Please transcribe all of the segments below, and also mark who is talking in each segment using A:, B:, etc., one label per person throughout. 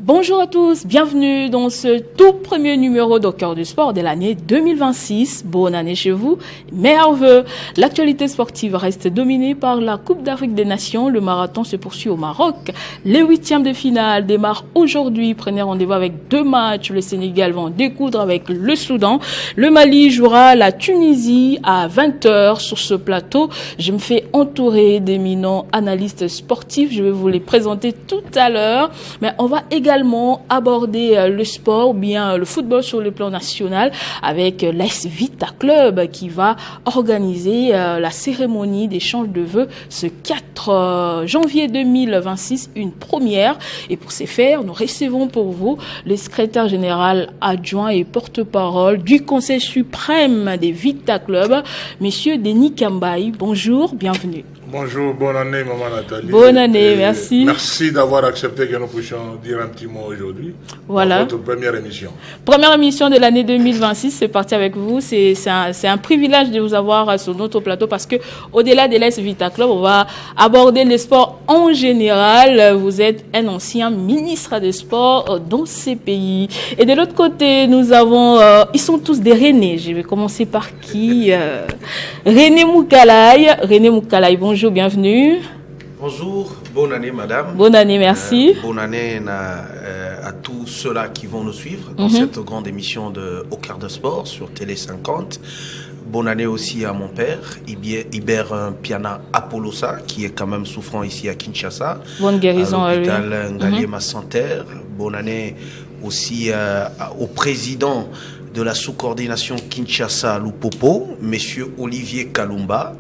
A: Bonjour à tous, bienvenue dans ce tout premier numéro d'Au Cœur du Sport de l'année 2026. Bonne année chez vous, meilleurs vœux. L'actualité sportive reste dominée par la Coupe d'Afrique des Nations. Le marathon se poursuit au Maroc. Les huitièmes de finale démarrent aujourd'hui. Prenez rendez-vous avec deux matchs. Le Sénégal va en découdre avec le Soudan. Le Mali jouera la Tunisie à 20h sur ce plateau. Je me fais entourer d'éminents analystes sportifs. Je vais vous les présenter tout à l'heure. Mais on va également aborder le sport, ou bien le football sur le plan national avec l'AS Vita Club qui va organiser la cérémonie d'échange de vœux ce 4 janvier 2026, une première. Et pour ce faire, nous recevons pour vous le secrétaire général adjoint et porte-parole du Conseil suprême des Vita Club, Monsieur Denis Kambaye. Bonjour, bienvenue.
B: Bonjour, bonne année, maman Nathalie.
A: Bonne année, merci.
B: Merci d'avoir accepté que nous puissions dire un petit mot aujourd'hui.
A: Voilà.
B: Votre première émission.
A: Première émission de l'année 2026, c'est parti avec vous. C'est un privilège de vous avoir sur notre plateau parce que au-delà de l'AS Vita Club, on va aborder les sports en général. Vous êtes un ancien ministre des Sports dans ces pays. Et de l'autre côté, nous avons, ils sont tous des René. Je vais commencer par qui? René Moukalaï. René Moukalaï, bonjour. Bonjour, bienvenue.
C: Bonjour, bonne année madame.
A: Bonne année, merci.
C: Bonne année à tous ceux-là qui vont nous suivre dans cette grande émission de Au Cœur de Sport sur Télé 50. Bonne année aussi à mon père, Iber Piana Apollosa, qui est quand même souffrant ici à Kinshasa.
A: Bonne guérison à lui.
C: À l'hôpital Ngaliema Santerre. Bonne année aussi au président de la sous-coordination Kinshasa Lupopo, monsieur Olivier Kalumba.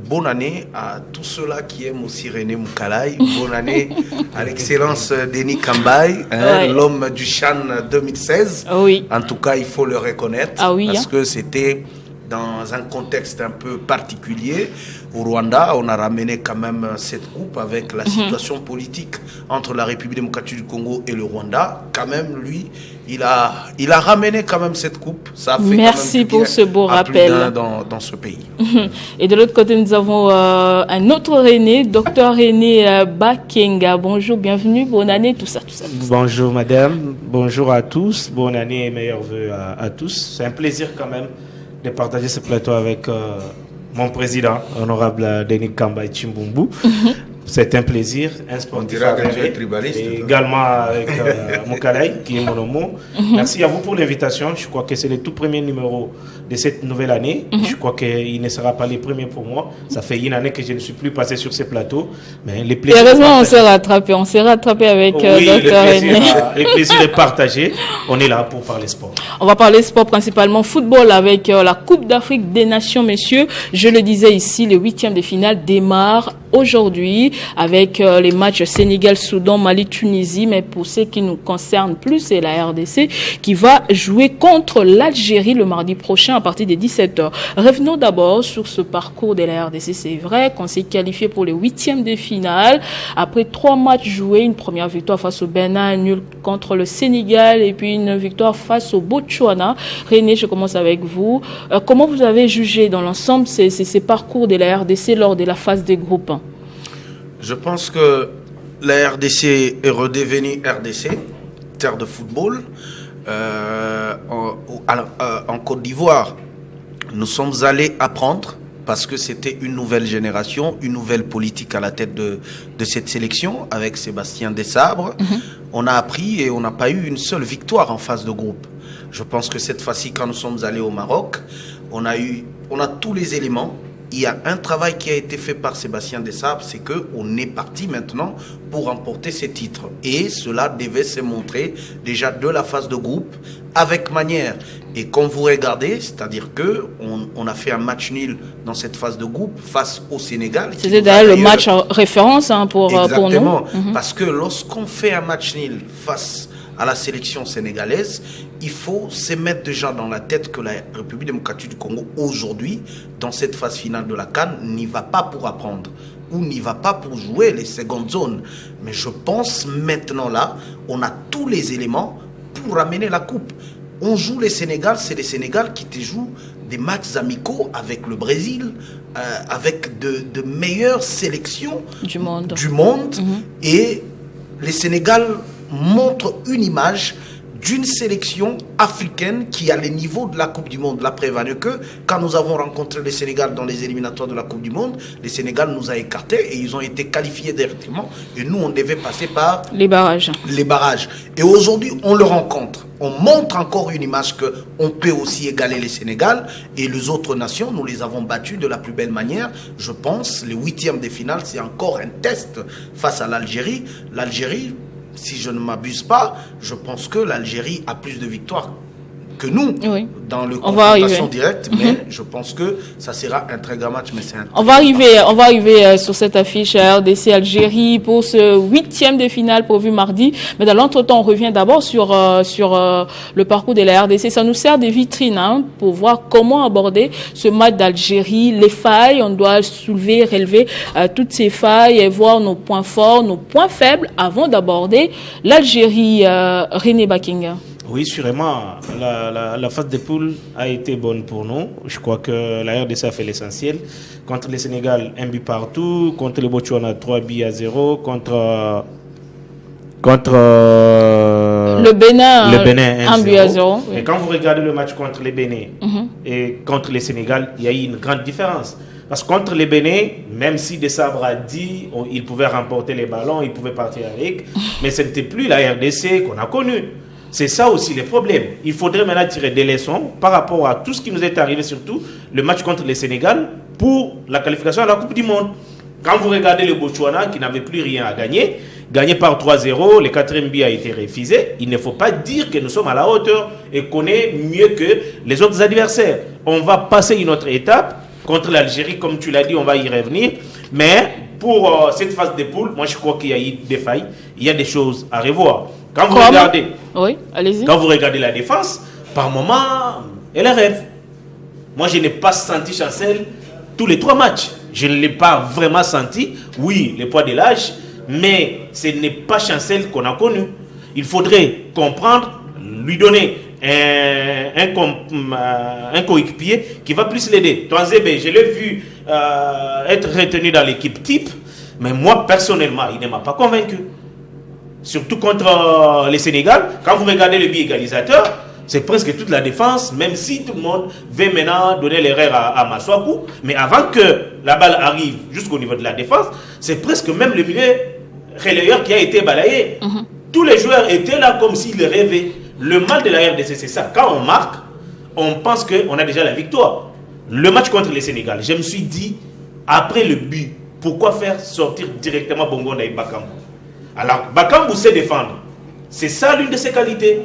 C: Bonne année à tous ceux-là qui aiment aussi René Moukalaï. Bonne année à l'excellence Denis Kambaye, l'homme du Chan 2016.
A: Oui.
C: En tout cas, il faut le reconnaître parce que c'était dans un contexte un peu particulier. Au Rwanda, on a ramené quand même cette coupe avec la situation politique entre la République démocratique du Congo et le Rwanda. Quand même, lui, il a ramené quand même cette coupe. Ça a fait
A: merci
C: quand même
A: pour ce beau rappel.
C: Dans ce pays.
A: Et de l'autre côté, nous avons un autre René, docteur René Bakenga. Bonjour, bienvenue, bonne année, tout ça.
D: Bonjour madame, bonjour à tous, bonne année et meilleurs vœux à tous. C'est un plaisir quand même de partager ce plateau avec mon président, honorable Denis Kambaye Chimbumbu. C'est un plaisir, un sportif et également avec Moukalaï, qui est mon homme. Merci à vous pour l'invitation. Je crois que c'est le tout premier numéro de cette nouvelle année. Je crois qu'il ne sera pas le premier pour moi. Ça fait une année que je ne suis plus passé sur ces plateaux. Mais les plaisirs.
A: Heureusement, on s'est rattrapé avec
D: oui,
A: Dr. René.
D: Le plaisir est partagé. On est là pour parler sport.
A: On va parler sport principalement football avec la Coupe d'Afrique des Nations, messieurs. Je le disais ici, les huitièmes de finale démarrent aujourd'hui avec les matchs Sénégal, Soudan, Mali, Tunisie. Mais pour ce qui nous concerne plus, c'est la RDC qui va jouer contre l'Algérie le mardi prochain à partir de 17h. Revenons d'abord sur ce parcours de la RDC. C'est vrai qu'on s'est qualifié pour les huitièmes de finale. Après 3 matchs joués, une première victoire face au Bénin, nul contre le Sénégal et puis une victoire face au Botswana. René, je commence avec vous. Comment vous avez jugé dans l'ensemble ces parcours de la RDC lors de la phase des groupes?
C: Je pense que la RDC est redevenue RDC, terre de football. En Côte d'Ivoire, nous sommes allés apprendre parce que c'était une nouvelle génération, une nouvelle politique à la tête de cette sélection avec Sébastien Desabre. On a appris et on n'a pas eu une seule victoire en phase de groupe. Je pense que cette fois-ci, quand nous sommes allés au Maroc, on a tous les éléments. Il y a un travail qui a été fait par Sébastien Desabre, c'est qu'on est parti maintenant pour remporter ces titres. Et cela devait se montrer déjà de la phase de groupe avec manière. Et quand vous regardez, c'est-à-dire qu'on a fait un match nul dans cette phase de groupe face au Sénégal.
A: C'était d'ailleurs le match référence pour nous.
C: Exactement, parce que lorsqu'on fait un match nul face à la sélection sénégalaise, il faut se mettre déjà dans la tête que la République démocratique du Congo, aujourd'hui, dans cette phase finale de la CAN, n'y va pas pour apprendre ou n'y va pas pour jouer les secondes zones. Mais je pense maintenant là, on a tous les éléments pour amener la coupe. On joue les Sénégal, c'est les Sénégal qui te jouent des matchs amicaux avec le Brésil, avec de meilleures sélections
A: du monde.
C: Et les Sénégal montre une image d'une sélection africaine qui a les niveaux de la Coupe du Monde. La preuve que quand nous avons rencontré le Sénégal dans les éliminatoires de la Coupe du Monde, le Sénégal nous a écartés et ils ont été qualifiés directement et nous on devait passer par
A: les barrages.
C: Et aujourd'hui on le rencontre. On montre encore une image qu'on peut aussi égaler le Sénégal et les autres nations, nous les avons battus de la plus belle manière. Je pense les 8e de finale, c'est encore un test face à l'Algérie. L'Algérie, si je ne m'abuse pas, je pense que l'Algérie a plus de victoires que nous dans le confrontation directe, mais je pense que ça sera un très grand match. Mais
A: on va arriver sur cette affiche RDC-Algérie pour ce 8e de finale prévu mardi. Mais dans l'entretemps, on revient d'abord sur le parcours de la RDC. Ça nous sert de vitrine pour voir comment aborder ce match d'Algérie, les failles. On doit soulever, relever toutes ces failles et voir nos points forts, nos points faibles avant d'aborder l'Algérie. René Bakinga.
D: Oui, sûrement. La phase de poule a été bonne pour nous. Je crois que la RDC a fait l'essentiel. Contre le Sénégal, 1 but partout. Contre le Botswana, 3 buts à 0. Contre
A: le Bénin 1 but à 0.
D: Et quand vous regardez le match contre le Bénin et contre le Sénégal, il y a eu une grande différence. Parce que contre les Bénin, même si Desabre a dit qu'il pouvait remporter les ballons, il pouvait partir avec, mais ce n'était plus la RDC qu'on a connue. C'est ça aussi le problème. Il faudrait maintenant tirer des leçons par rapport à tout ce qui nous est arrivé, surtout le match contre le Sénégal pour la qualification à la Coupe du Monde. Quand vous regardez le Botswana qui n'avait plus rien à gagner, gagné par 3-0, le 4e but a été refusé, il ne faut pas dire que nous sommes à la hauteur et qu'on est mieux que les autres adversaires. On va passer une autre étape contre l'Algérie, comme tu l'as dit, on va y revenir. Mais pour cette phase de poule, moi je crois qu'il y a eu des failles, il y a des choses à revoir. Quand vous regardez, quand vous regardez la défense, par moment, elle rêve. Moi, je n'ai pas senti Chancel tous les 3 matchs. Je ne l'ai pas vraiment senti. Oui, le poids de l'âge, mais ce n'est pas Chancel qu'on a connu. Il faudrait comprendre, lui donner un coéquipier qui va plus l'aider. Toanzebe, je l'ai vu être retenu dans l'équipe type, mais moi, personnellement, il ne m'a pas convaincu. Surtout contre le Sénégal, quand vous regardez le but égalisateur, c'est presque toute la défense, même si tout le monde veut maintenant donner l'erreur à Maswaku. Mais avant que la balle arrive jusqu'au niveau de la défense, c'est presque même le milieu relayeur qui a été balayé. Tous les joueurs étaient là comme s'ils rêvaient. Le mal de la RDC, c'est ça. Quand on marque, on pense qu'on a déjà la victoire. Le match contre le Sénégal, je me suis dit, après le but, pourquoi faire sortir directement Bongonda et Bakambu? Alors, Bakambu sait défendre. C'est ça l'une de ses qualités.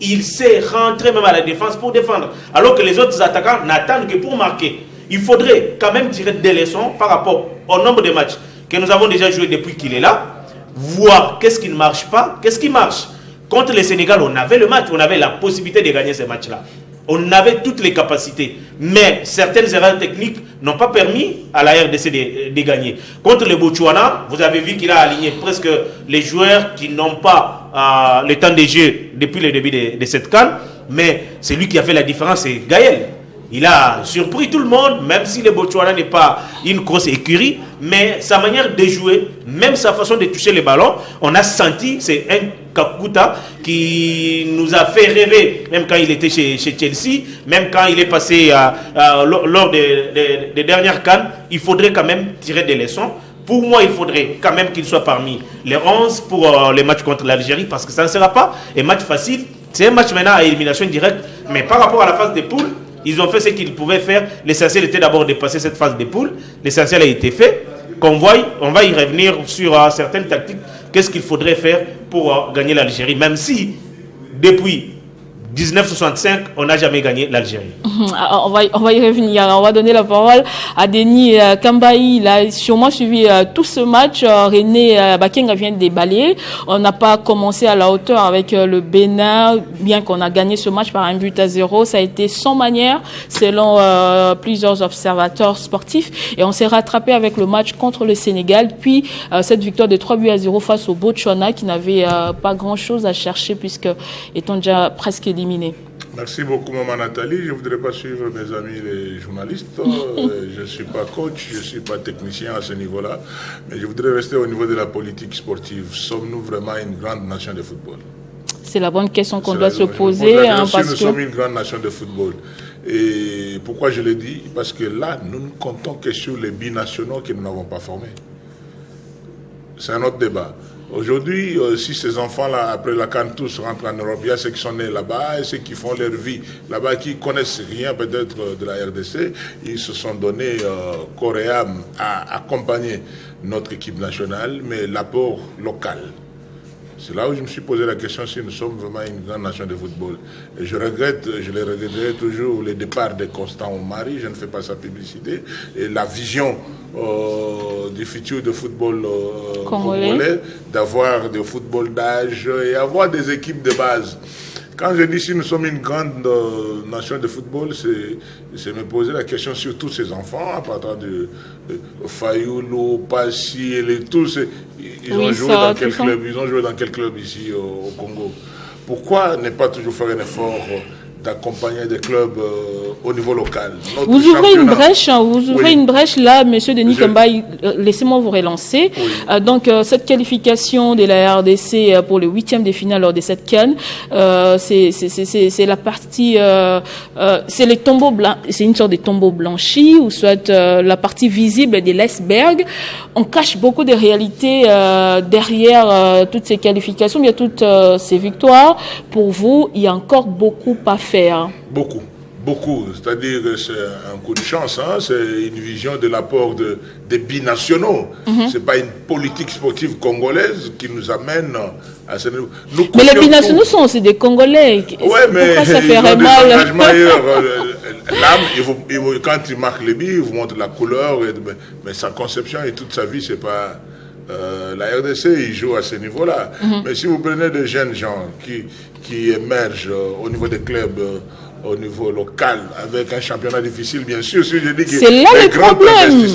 D: Il sait rentrer même à la défense pour défendre. Alors que les autres attaquants n'attendent que pour marquer. Il faudrait quand même tirer des leçons par rapport au nombre de matchs que nous avons déjà joués depuis qu'il est là. Voir qu'est-ce qui ne marche pas, qu'est-ce qui marche. Contre le Sénégal, on avait le match, on avait la possibilité de gagner ces matchs-là. On avait toutes les capacités. Mais certaines erreurs techniques n'ont pas permis à la RDC de gagner. Contre le Botswana, vous avez vu qu'il a aligné presque les joueurs qui n'ont pas le temps de jeu depuis le début de cette CAN. Mais celui qui a fait la différence, c'est Gaël. Il a surpris tout le monde, même si le Botswana n'est pas une grosse écurie, mais sa manière de jouer, même sa façon de toucher les ballons, on a senti, c'est un Kakuta qui nous a fait rêver, même quand il était chez Chelsea, même quand il est passé lors des dernières CAN, il faudrait quand même tirer des leçons. Pour moi, il faudrait quand même qu'il soit parmi les 11 pour les matchs contre l'Algérie, parce que ça ne sera pas un match facile. C'est un match maintenant à élimination directe, mais par rapport à la phase des poules, ils ont fait ce qu'ils pouvaient faire. L'essentiel était d'abord de passer cette phase de poule. L'essentiel a été fait. On va y revenir sur certaines tactiques. Qu'est-ce qu'il faudrait faire pour gagner l'Algérie, même si depuis 1965, on n'a jamais gagné l'Algérie.
A: On va y revenir. On va donner la parole à Denis Kambaï. Il a sûrement suivi tout ce match. René Bakinga vient de déballer. On n'a pas commencé à la hauteur avec le Bénin, bien qu'on a gagné ce match par 1 but à 0. Ça a été sans manière, selon plusieurs observateurs sportifs. Et on s'est rattrapé avec le match contre le Sénégal. Puis cette victoire de 3 buts à 0 face au Botswana, qui n'avait pas grand-chose à chercher, puisque étant déjà presque éliminé.
B: Merci beaucoup, maman Nathalie. Je ne voudrais pas suivre mes amis les journalistes. Je ne suis pas coach, je ne suis pas technicien à ce niveau-là. Mais je voudrais rester au niveau de la politique sportive. Sommes-nous vraiment une grande nation de football?
A: C'est la bonne question qu'on doit se poser.
B: Nous sommes une grande nation de football. Et pourquoi je le dis? Parce que là, nous ne comptons que sur les binationaux que nous n'avons pas formés. C'est un autre débat. Aujourd'hui, si ces enfants-là, après la CAN, tous rentrent en Europe, il y a ceux qui sont nés là-bas et ceux qui font leur vie là-bas, qui connaissent rien peut-être de la RDC, ils se sont donnés corps et âme à accompagner notre équipe nationale, mais l'apport local. C'est là où je me suis posé la question si nous sommes vraiment une grande nation de football. Et je les regretterai toujours, le départ de Constant Omari, je ne fais pas sa publicité, et la vision du futur de football congolais, d'avoir des football d'âge et avoir des équipes de base. Quand je dis si nous sommes une grande nation de football, c'est me poser la question sur tous ces enfants, à partir de Fayoulou, Passy, et tous. Ils ont joué dans quel club? Ils ont joué dans quel club ici au Congo? Pourquoi ne pas toujours faire un effort d'accompagner des clubs au niveau local?
A: Vous ouvrez une brèche, une brèche là, monsieur Denis Kambaï, laissez-moi vous relancer. Oui. Donc, cette qualification de la RDC pour le 8e de finale lors de cette CAN, c'est la partie, c'est les tombeaux blancs, c'est une sorte de tombeau blanchi, ou soit la partie visible de l'iceberg. On cache beaucoup de réalités derrière toutes ces qualifications, bien toutes ces victoires. Pour vous, il y a encore beaucoup à faire.
B: Beaucoup. C'est-à-dire que c'est un coup de chance, hein? C'est une vision de l'apport des binationaux. C'est pas une politique sportive congolaise qui nous amène à ce niveau.
A: Mais les binationaux sont aussi des Congolais.
B: Ouais, mais
A: pourquoi ça
B: ils
A: ferait
B: ont des
A: mal?
B: engagements ailleurs. L'âme, quand il marque les billes, il vous montre la couleur, mais sa conception et toute sa vie, c'est pas... la RDC, il joue à ce niveau-là. Mais si vous prenez des jeunes gens qui émergent au niveau des clubs, au niveau local, avec un championnat difficile, bien sûr, si je dis que
A: c'est là le problème.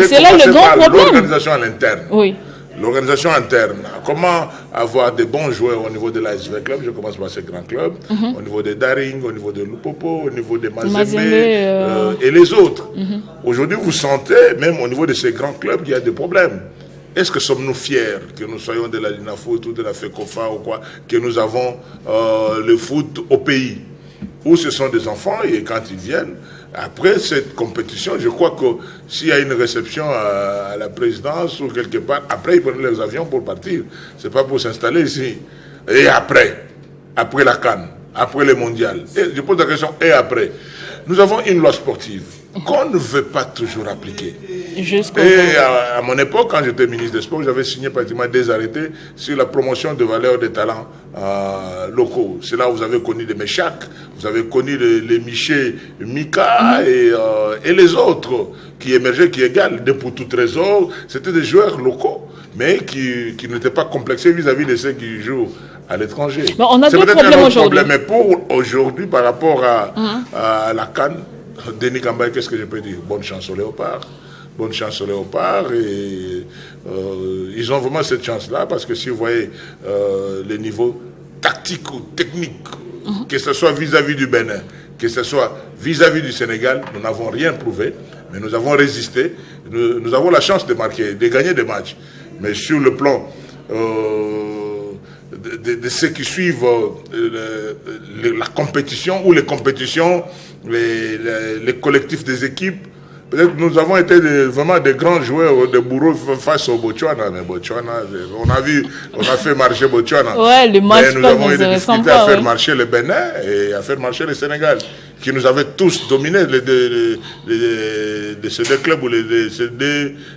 A: C'est là le grand problème.
B: L'organisation à l'interne.
A: Oui.
B: L'organisation interne. Comment avoir des bons joueurs au niveau de l'ASV Club? Je commence par ces grands clubs. Au niveau des Daring, au niveau de Lupopo, au niveau des Mazembe et les autres. Aujourd'hui, vous sentez, même au niveau de ces grands clubs, qu'il y a des problèmes. Est-ce que sommes-nous fiers que nous soyons de la Linafoot ou de la FECOFA ou quoi, que nous avons le foot au pays? Où ce sont des enfants et quand ils viennent, après cette compétition, je crois que s'il y a une réception à la présidence ou quelque part, après ils prennent leurs avions pour partir. C'est pas pour s'installer ici. Et après la CAN, après le mondial. Et je pose la question, et après? Nous avons une loi sportive qu'on ne veut pas toujours appliquer. Et à mon époque, quand j'étais ministre des Sports, j'avais signé pratiquement des arrêtés sur la promotion de valeurs des talents locaux. C'est là où vous avez connu les Méchac, vous avez connu les Miché, Mika et les autres qui émergeaient, qui égalent. Des Poutou Trésor, c'était des joueurs locaux, mais qui n'étaient pas complexés vis-à-vis de ceux qui jouent à l'étranger.
A: On a deux problèmes aujourd'hui.
B: Mais pour aujourd'hui, par rapport à la CAN, Denis Kambaï, qu'est-ce que je peux dire? Bonne chance aux Léopards. Bonne chance aux Léopards. Et ils ont vraiment cette chance-là, parce que si vous voyez les niveaux tactiques ou techniques, que ce soit vis-à-vis du Bénin, que ce soit vis-à-vis du Sénégal, nous n'avons rien prouvé, mais nous avons résisté. Nous avons la chance de marquer, de gagner des matchs. Mais sur le plan de ceux qui suivent la compétition ou les compétitions, les collectifs des équipes, peut-être nous avons été vraiment des grands joueurs de bourreau face au Botswana. Mais Botswana, on a fait marcher Botswana.
A: Ouais, le match,
B: mais nous avons eu des difficultés à faire marcher le Bénin et à faire marcher le Sénégal, qui nous avaient tous dominés de ces deux clubs ou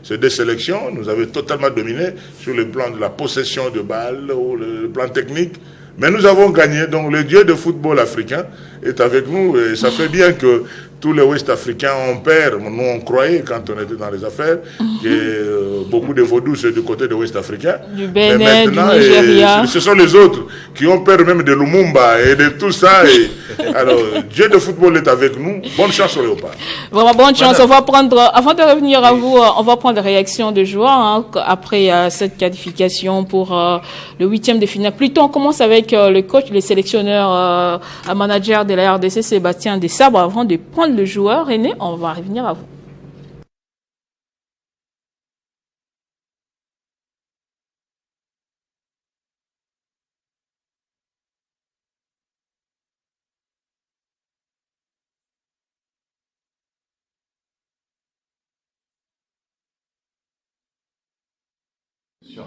B: ces deux sélections. Nous avaient totalement dominés sur le plan de la possession de balles ou le plan technique. Mais nous avons gagné. Donc le dieu de football africain est avec nous. Et ça fait bien que tous les Ouest-Africains, on perd. Nous, on croyait, quand on était dans les affaires, que beaucoup de vaudous du côté de l'Ouest africain.
A: Du Bénin, du Nigeria.
B: Ce sont les autres qui ont peur même de Lumumba et de tout ça. Alors, Dieu de football est avec nous. Bonne chance au Léopard.
A: Vraiment, bonne chance. On va prendre, avant de revenir à vous, on va prendre les réactions des joueurs après cette qualification pour le 8e de finale. Plutôt, on commence avec le coach, le sélectionneur, un manager de la RDC, Sébastien Desabre. Avant de prendre le joueur, René, on va revenir à vous.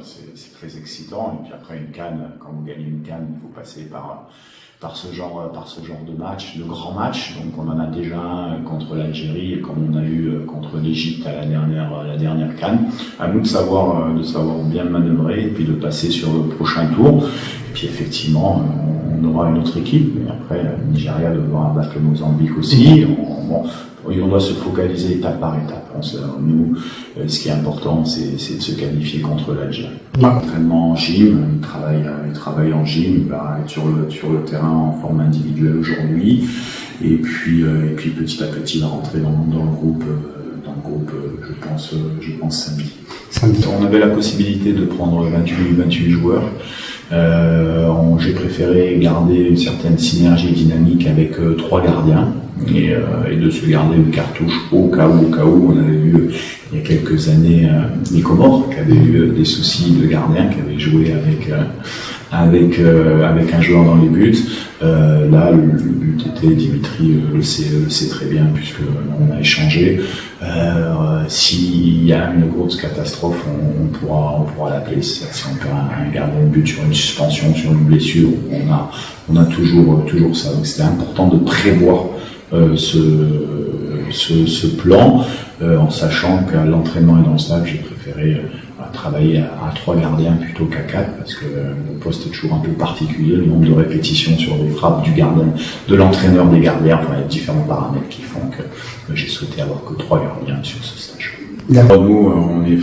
E: C'est très excitant, et puis après une CAN, quand vous gagnez une CAN, il faut passer par ce genre de match, de grands matchs. Donc on en a déjà un contre l'Algérie, comme on a eu contre l'Égypte à la dernière CAN. À nous de savoir bien manœuvrer et puis de passer sur le prochain tour. Et puis effectivement, on aura une autre équipe. Mais après, le Nigeria devra battre le Mozambique aussi. On doit se focaliser étape par étape. Nous, ce qui est important, c'est de se qualifier contre l'Algérie. Entraînement en gym, il travaille en gym, il va être sur le terrain en forme individuelle aujourd'hui. Et puis petit à petit, il va rentrer dans le groupe, je pense samedi. On avait la possibilité de prendre 28 joueurs. J'ai préféré garder une certaine synergie dynamique avec 3 gardiens et de se garder une cartouche au cas où on avait vu il y a quelques années les Comores qui avaient eu des soucis de gardien, qui avaient joué avec un joueur dans les buts. Là, le but était, Dimitri le sait très bien puisque on a échangé. S'il y a une grosse catastrophe, on pourra l'appeler. Si on perd un gardien de but sur une suspension, sur une blessure, on a toujours ça. Donc c'était important de prévoir ce plan, en sachant qu'à l'entraînement et dans le stade, j'ai préféré travailler à 3 gardiens plutôt qu'à 4, parce que le poste est toujours un peu particulier, le nombre de répétitions sur les frappes du gardien, de l'entraîneur des gardiens, enfin il y a différents paramètres qui font que j'ai souhaité avoir que 3 gardiens sur ce stage. Nous, on est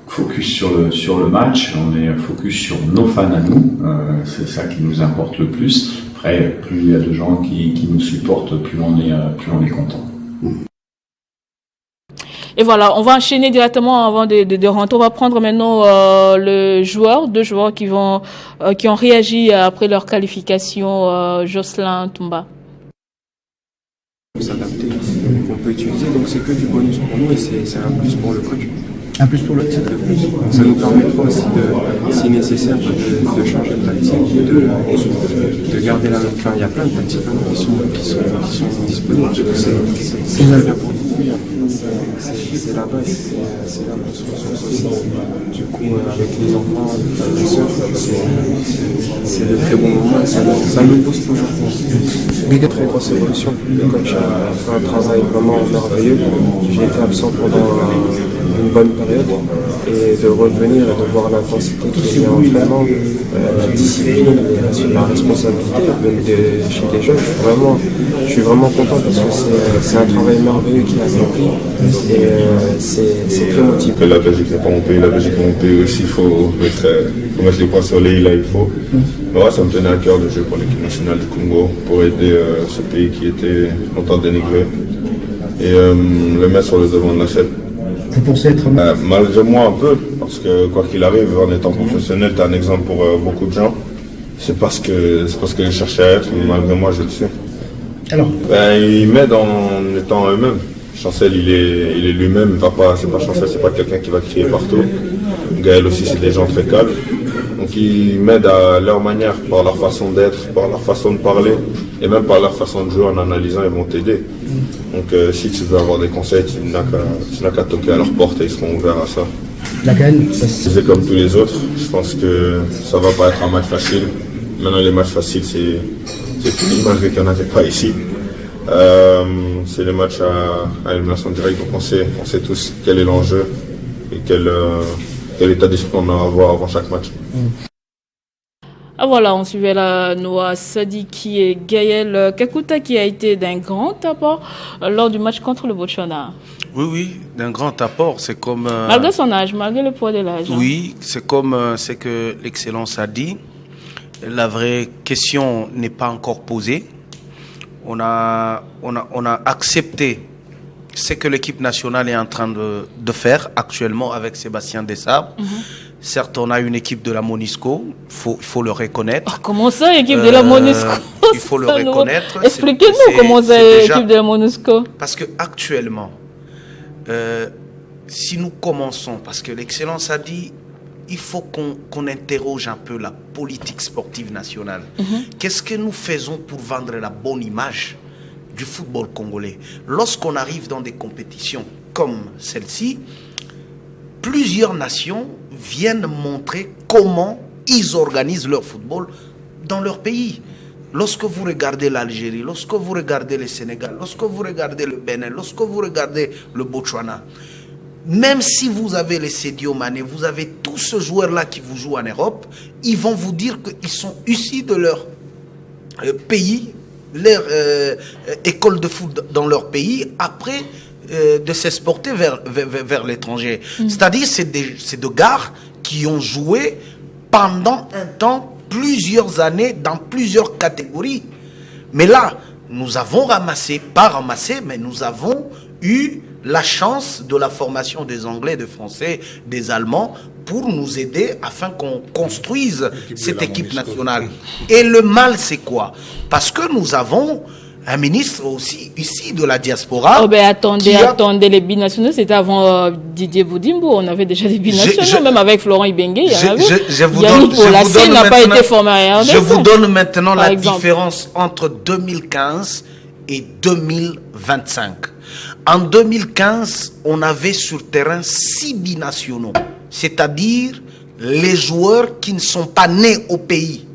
E: focus sur le match, on est focus sur nos fans à nous, c'est ça qui nous importe le plus. Après, plus il y a de gens qui nous supportent, plus on est content.
A: Et voilà, on va enchaîner directement avant de rentrer. On va prendre maintenant deux joueurs qui ont réagi après leur qualification. Jocelyn Toumba.
F: S'adapter, qu'on peut utiliser, donc c'est que du bonus pour nous et c'est un plus pour le coach.
G: Un plus pour le titre.
F: Ça nous permettra aussi, si nécessaire, de changer de tactique, de garder la même. Enfin, il y a plein de tactiques qui sont disponibles. C'est bien pour nous. C'est la base, c'est là qu'on se ressource aussi. Du coup, avec les enfants, les soeurs, c'est de très bons moments. Ça nous pousse toujours. Une très grosse évolution. Le coach a fait un travail vraiment merveilleux. J'ai été absent pendant une bonne période et de revenir et de voir l'intensité qu'il y a en l'entraînement, la discipline, la responsabilité même chez les jeunes. Je suis vraiment content parce que c'est un travail merveilleux qu'il a accompli et c'est très motivant.
H: La Belgique n'est pas mon pays, la Belgique est mon pays aussi, il faut mettre les points sur les i là il faut. Mais ouais, ça me tenait à cœur de jouer pour l'équipe nationale du Congo, pour aider ce pays qui était longtemps dénigré et le mettre sur le devant de la scène.
G: Vous pensez être
H: malgré moi un peu, parce que quoi qu'il arrive, en étant professionnel, tu es un exemple pour beaucoup de gens. C'est parce que je cherchais à être, mais malgré moi je le suis.
G: Alors
H: il m'aide en étant eux-mêmes. Chancel, il est lui-même, c'est pas Chancel, c'est pas quelqu'un qui va crier partout. Gaël aussi, c'est des gens très calmes. Donc ils m'aident à leur manière, par leur façon d'être, par leur façon de parler, et même par leur façon de jouer en analysant, ils vont t'aider. Donc si tu veux avoir des conseils, tu n'as qu'à toquer à leur porte et ils seront ouverts à ça.
G: La canne,
H: c'est comme tous les autres, je pense que ça va pas être un match facile. Maintenant les matchs faciles, c'est fini, malgré qu'il n'y en avait pas ici. C'est les matchs à élimination directe, donc on sait tous quel est l'enjeu et quel état d'esprit on va avoir avant chaque match.
A: Ah voilà, on suivait la Noah Sadiki et Gaël Kakuta qui a été d'un grand apport lors du match contre le Botswana.
C: Oui, d'un grand apport. C'est comme...
A: malgré son âge, malgré le poids de l'âge.
C: Oui, c'est comme ce que l'Excellence a dit. La vraie question n'est pas encore posée. On a accepté ce que l'équipe nationale est en train de faire actuellement avec Sébastien Desabre. Certes, on a une équipe de la Monisco, il faut le reconnaître.
A: Comment ça, l'équipe de la Monisco?
C: Il faut le reconnaître.
A: Expliquez-nous comment c'est l'équipe de la Monisco.
C: Parce que actuellement, si nous commençons, parce que l'Excellence a dit, il faut qu'on interroge un peu la politique sportive nationale. Qu'est-ce que nous faisons pour vendre la bonne image du football congolais? Lorsqu'on arrive dans des compétitions comme celle-ci, plusieurs nations viennent montrer comment ils organisent leur football dans leur pays. Lorsque vous regardez l'Algérie, lorsque vous regardez le Sénégal, lorsque vous regardez le Bénin, lorsque vous regardez le Botswana, même si vous avez les Sadio Mané, vous avez tous ces joueurs-là qui vous jouent en Europe, ils vont vous dire qu'ils sont issus de leur pays, leur école de foot dans leur pays, après de s'exporter vers l'étranger. C'est-à-dire c'est des gars qui ont joué pendant un temps, plusieurs années, dans plusieurs catégories. Mais là, nous avons mais nous avons eu la chance de la formation des Anglais, des Français, des Allemands pour nous aider afin qu'on construise cette équipe nationale. Et le mal, c'est quoi? Parce que nous avons un ministre aussi ici de la diaspora.
A: Oh ben attendez, les binationaux, c'était avant Didier Boudimbo. On avait déjà des binationaux, même avec Florent Ibenge.
C: Je vous donne maintenant la différence entre 2015 et 2025. En 2015, on avait sur terrain 6 binationaux, c'est-à-dire les joueurs qui ne sont pas nés au pays.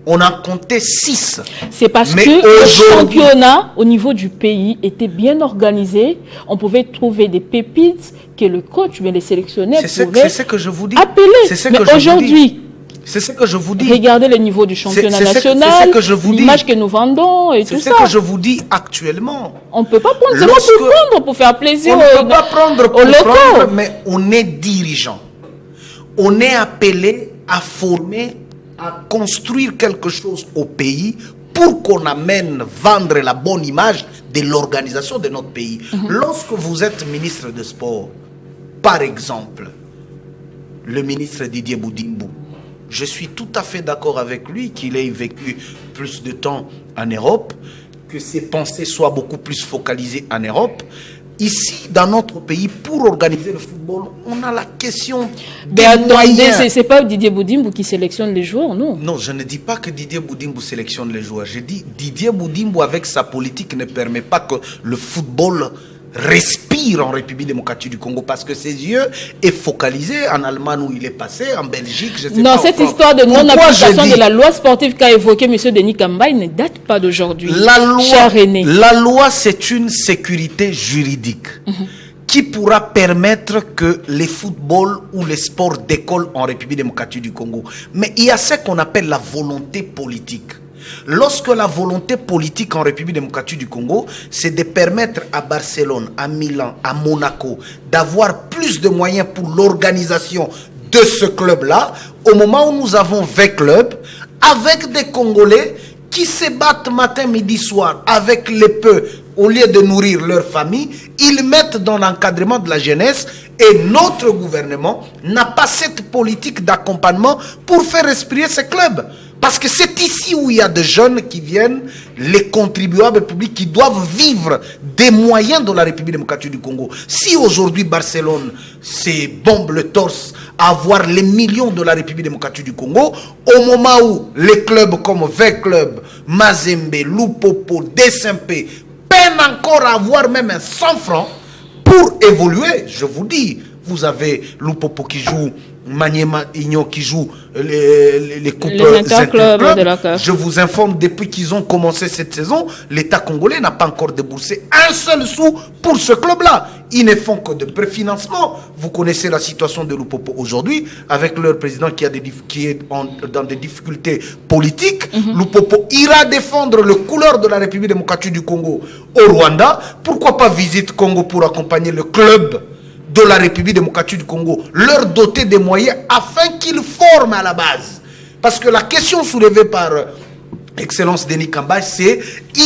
C: On en comptait 6.
A: C'est parce que le championnat au niveau du pays était bien organisé. On pouvait trouver des pépites que le coach, mais les sélectionneurs pouvaient
C: ce que je vous dis.
A: appeler. Mais aujourd'hui,
C: c'est ce que je vous dis.
A: Regardez le niveau du championnat national, l'image que nous vendons et tout ça.
C: C'est ce que je vous dis actuellement.
A: On ne peut pas prendre seulement pour prendre, pour faire plaisir
C: aux locaux. On ne peut pas prendre pour prendre, mais on est dirigeant. On est appelé à former, à construire quelque chose au pays pour qu'on amène, vendre la bonne image de l'organisation de notre pays. Lorsque vous êtes ministre de Sport, par exemple, le ministre Didier Boudimbo, je suis tout à fait d'accord avec lui qu'il ait vécu plus de temps en Europe, que ses pensées soient beaucoup plus focalisées en Europe. Ici, dans notre pays, pour organiser le football, on a la question des moyens.
A: C'est pas Didier Boudimbo qui sélectionne les joueurs, non?
C: Non, je ne dis pas que Didier Boudimbo sélectionne les joueurs. Je dis Didier Boudimbo, avec sa politique, ne permet pas que le football respire en République démocratique du Congo, parce que ses yeux est focalisé en Allemagne où il est passé, en Belgique, je sais pas.
A: Non, cette histoire de non-application de la loi sportive qu'a évoqué M. Denis Kambaï ne date pas d'aujourd'hui.
C: La loi, c'est une sécurité juridique qui pourra permettre que les footballs ou les sports décollent en République démocratique du Congo. Mais il y a ce qu'on appelle la volonté politique. Lorsque la volonté politique en République démocratique du Congo, c'est de permettre à Barcelone, à Milan, à Monaco, d'avoir plus de moyens pour l'organisation de ce club-là, au moment où nous avons 20 clubs, avec des Congolais qui se battent matin, midi, soir, avec les peu, au lieu de nourrir leur famille, ils mettent dans l'encadrement de la jeunesse, et notre gouvernement n'a pas cette politique d'accompagnement pour faire respirer ces clubs. Parce que c'est ici où il y a des jeunes qui viennent, les contribuables publics qui doivent vivre des moyens de la République démocratique du Congo. Si aujourd'hui Barcelone se bombe le torse à avoir les millions de la République démocratique du Congo, au moment où les clubs comme V Club, Mazembe, Lupopo, DSMP peinent encore à avoir même un 100 francs pour évoluer, je vous dis, vous avez Lupopo qui joue, Maniema Igno qui joue les coupes interclubs de la CAF. Je vous informe, depuis qu'ils ont commencé cette saison, l'État congolais n'a pas encore déboursé un seul sou pour ce club-là. ils ne font que de préfinancement. Vous connaissez la situation de Lupopo aujourd'hui, avec leur président qui est dans des difficultés politiques. Lupopo ira défendre le couleur de la République démocratique du Congo au Rwanda. Pourquoi pas visite Congo pour accompagner le club de la République démocratique du Congo, leur doter des moyens afin qu'ils forment à la base. Parce que la question soulevée par Excellence Denis Kamba, c'est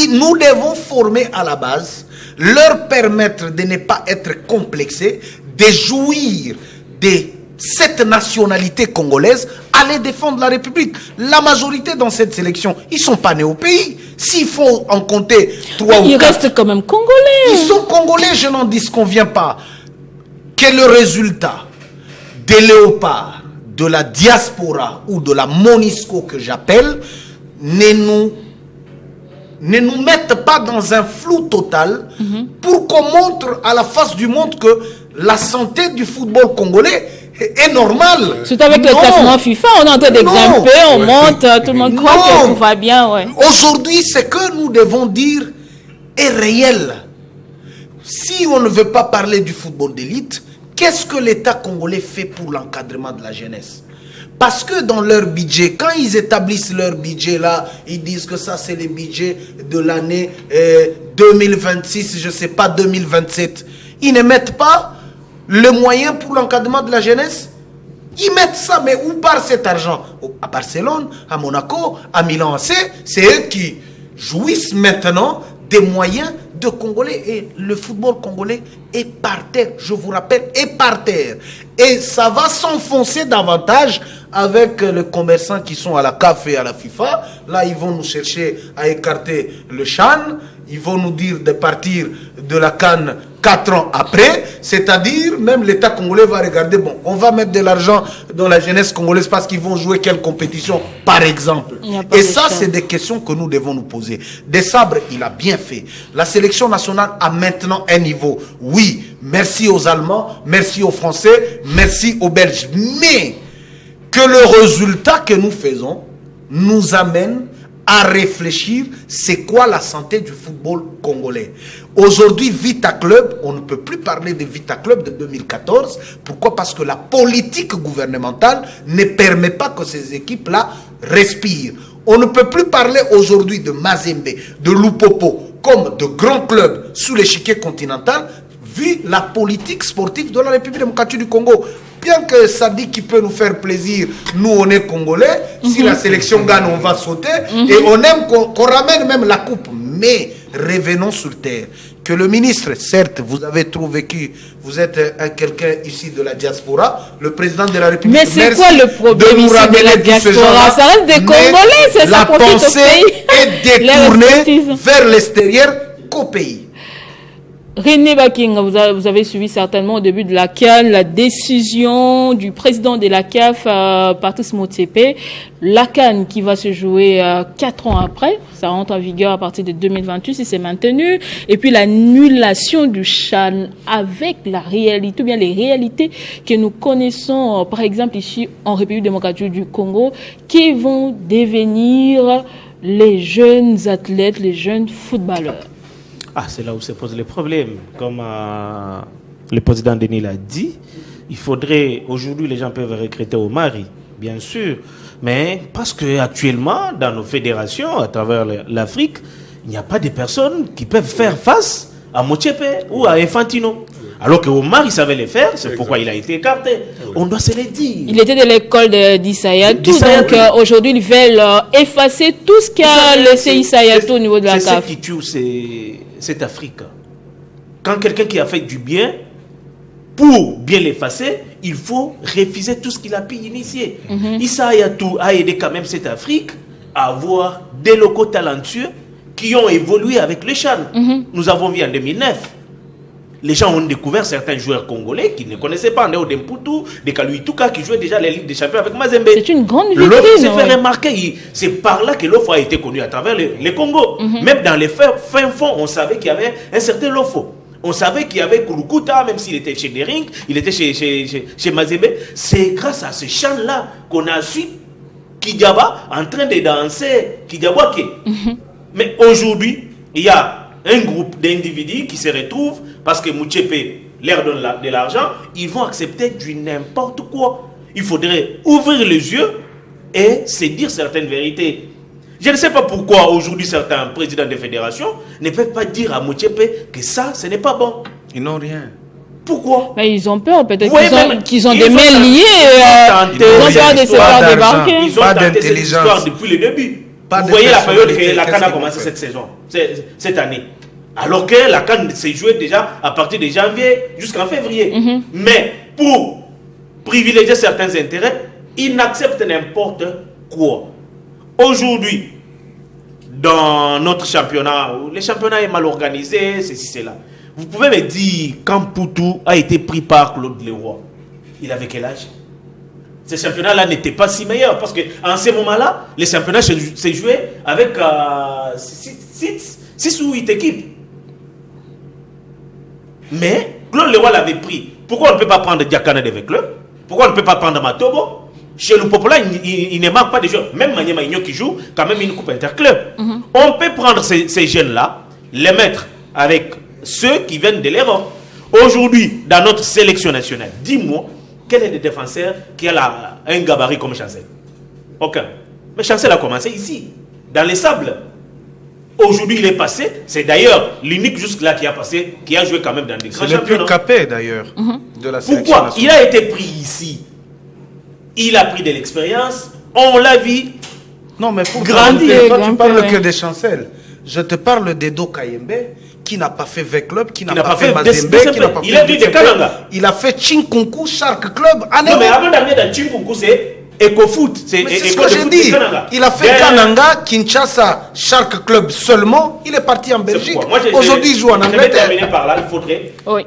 C: nous devons former à la base, leur permettre de ne pas être complexés, de jouir de cette nationalité congolaise, aller défendre la République. La majorité dans cette sélection, ils ne sont pas nés au pays. S'il faut en compter 3 ou 4...
A: Ils restent quand même congolais.
C: Ils sont congolais, je n'en disconviens pas. Quel est le résultat des léopards, de la diaspora ou de la MONUSCO que j'appelle, ne nous mettent pas dans un flou total pour qu'on montre à la face du monde que la santé du football congolais est normale.
A: Surtout avec le classement FIFA, on est en train de grimper, on monte, tout le monde croit que tout va bien. Ouais.
C: Aujourd'hui, ce que nous devons dire est réel. Si on ne veut pas parler du football d'élite, qu'est-ce que l'État congolais fait pour l'encadrement de la jeunesse? Parce que dans leur budget, quand ils établissent leur budget là, ils disent que ça c'est le budget de l'année 2026, je ne sais pas, 2027. Ils ne mettent pas le moyen pour l'encadrement de la jeunesse. Ils mettent ça, mais où part cet argent? À Barcelone, à Monaco, à Milan AC, c'est eux qui jouissent maintenant des moyens de Congolais. Et le football congolais est par terre, je vous rappelle, est par terre. Et ça va s'enfoncer davantage avec les commerçants qui sont à la CAF et à la FIFA. Là, ils vont nous chercher à écarter le CHAN. Ils vont nous dire de partir de la CAN 4 ans après. C'est-à-dire, même l'État congolais va regarder, bon, on va mettre de l'argent dans la jeunesse congolaise parce qu'ils vont jouer quelle compétition, par exemple. Et ça, c'est des questions que nous devons nous poser. Desabre, il a bien fait. La sélection nationale a maintenant un niveau. Oui, merci aux Allemands, merci aux Français, merci aux Belges. Mais que le résultat que nous faisons nous amène à réfléchir, c'est quoi la santé du football congolais. Aujourd'hui, Vita Club, on ne peut plus parler de Vita Club de 2014. Pourquoi? Parce que la politique gouvernementale ne permet pas que ces équipes-là respirent. On ne peut plus parler aujourd'hui de Mazembe, de Lupopo, comme de grands clubs sous l'échiquier continental, vu la politique sportive de la République démocratique du Congo. Bien que ça dit qu'il peut nous faire plaisir, nous on est Congolais, si la sélection gagne on va sauter, et on aime qu'on ramène même la coupe. Mais revenons sur terre. Que le ministre, certes, vous avez trop vécu, vous êtes quelqu'un ici de la diaspora, le président de la République.
A: Mais c'est quoi le problème ici de la diaspora? Ça reste des Congolais, c'est ça.
C: La pensée est détournée vers l'extérieur qu'au pays.
A: René Baking, vous avez suivi certainement au début de la CAN la décision du président de la CAF, Patrice Motsepe. La CAN qui va se jouer 4 ans après, ça rentre en vigueur à partir de 2028 si c'est maintenu. Et puis l'annulation du CHAN avec la réalité, ou bien les réalités que nous connaissons, par exemple ici en République démocratique du Congo, qui vont devenir les jeunes athlètes, les jeunes footballeurs.
D: Ah, c'est là où se posent les problèmes. Comme le président Denis l'a dit, il faudrait, aujourd'hui, les gens peuvent recruter au Mali, bien sûr, mais parce qu'actuellement, dans nos fédérations, à travers l'Afrique, il n'y a pas de personnes qui peuvent faire face à Motsepe ou à Infantino. Alors que Omar, il savait les faire, c'est pourquoi il a été écarté. On doit se le dire.
A: Il était de l'école d'Issayatou, donc aujourd'hui, ils veulent effacer tout ce qu'a laissé Issayatou au niveau de la CAF.
D: C'est ce qui tue cette Afrique. Quand quelqu'un qui a fait du bien, pour bien l'effacer, il faut refuser tout ce qu'il a pu initier. Issayatou a aidé quand même cette Afrique à avoir des locaux talentueux qui ont évolué avec le CHAN. Nous avons vu en 2009. Les gens ont découvert certains joueurs congolais qui ne connaissaient pas, Ndeo Demputu, de Kaluituka, qui jouaient déjà les Ligues des Champions avec Mazembe.
A: C'est une grande vitrine.
D: L'offre s'est fait remarquer. C'est par là que l'offre a été connue à travers les Congo. Même dans les fins fonds, on savait qu'il y avait un certain Lofo. On savait qu'il y avait Kurukuta, même s'il était chez Dering, il était chez Mazembe. C'est grâce à ce chant-là qu'on a su Kidiaba en train de danser Kidiabwake. Mais aujourd'hui, il y a un groupe d'individus qui se retrouvent parce que Motsepe
I: leur donne de l'argent, ils vont accepter du n'importe quoi. Il faudrait ouvrir les yeux et se dire certaines vérités. Je ne sais pas pourquoi aujourd'hui certains présidents de fédérations ne peuvent pas dire à Motsepe que ça, ce n'est pas bon.
C: Ils n'ont rien.
I: Pourquoi?
A: Mais ils ont peur, peut-être qu'ils ont
I: ils
A: des mains liées. Ils ont peur de se faire débarquer.
I: Ils ont tenté cette histoire depuis le début. Vous voyez la période que la CAN a commencé cette saison, cette année. Alors que la CAN s'est jouée déjà à partir de janvier jusqu'en février. Mais pour privilégier certains intérêts, ils n'acceptent n'importe quoi. Aujourd'hui, dans notre championnat, le championnat est mal organisé, ceci, cela. Vous pouvez me dire quand Poutou a été pris par Claude Leroy, il avait quel âge? Ce championnat-là n'était pas si meilleur parce qu'en ce moment-là, les championnats s'est joué avec 6 ou 8 équipes. Mais Claude Leroy l'avait pris. Pourquoi on ne peut pas prendre Diakana de club? Pourquoi on ne peut pas prendre Matobo? Chez le Popola, il ne manque pas de joueurs. Même Maniema Igno qui joue quand même une coupe interclub. On peut prendre ces jeunes-là, les mettre avec ceux qui viennent de l'Europe. Aujourd'hui, dans notre sélection nationale, dis-moi, quel est le défenseur qui a un gabarit comme Chancel? Aucun. Mais Chancel a commencé ici, dans les sables. Aujourd'hui, il est passé. C'est d'ailleurs l'unique jusque-là qui a passé, qui a joué quand même dans des grands championnats.
C: C'est le plus capé d'ailleurs de la sélection
I: Pourquoi?
C: nationale.
I: Il a été pris ici. Il a pris de l'expérience. On l'a vu.
C: Non, mais pour
I: grandir.
C: Toi, tu parles que des Chancel. Je te parle d'Edo Kayembe, qui n'a pas fait V-Club, qui n'a pas fait Mazembe, qui n'a pas fait...
I: Il a dit de Kananga.
C: Il a fait Chinkonku, Shark Club.
I: Non, mais avant d'amener dans Chinkonku, c'est Ecofoot. C'est
C: ce que j'ai dit. Il a fait Kananga, Kinshasa, Shark Club seulement. Il est parti en Belgique. Aujourd'hui, il joue en Angleterre.
I: Je vais terminer par là. Il faudrait... Oui.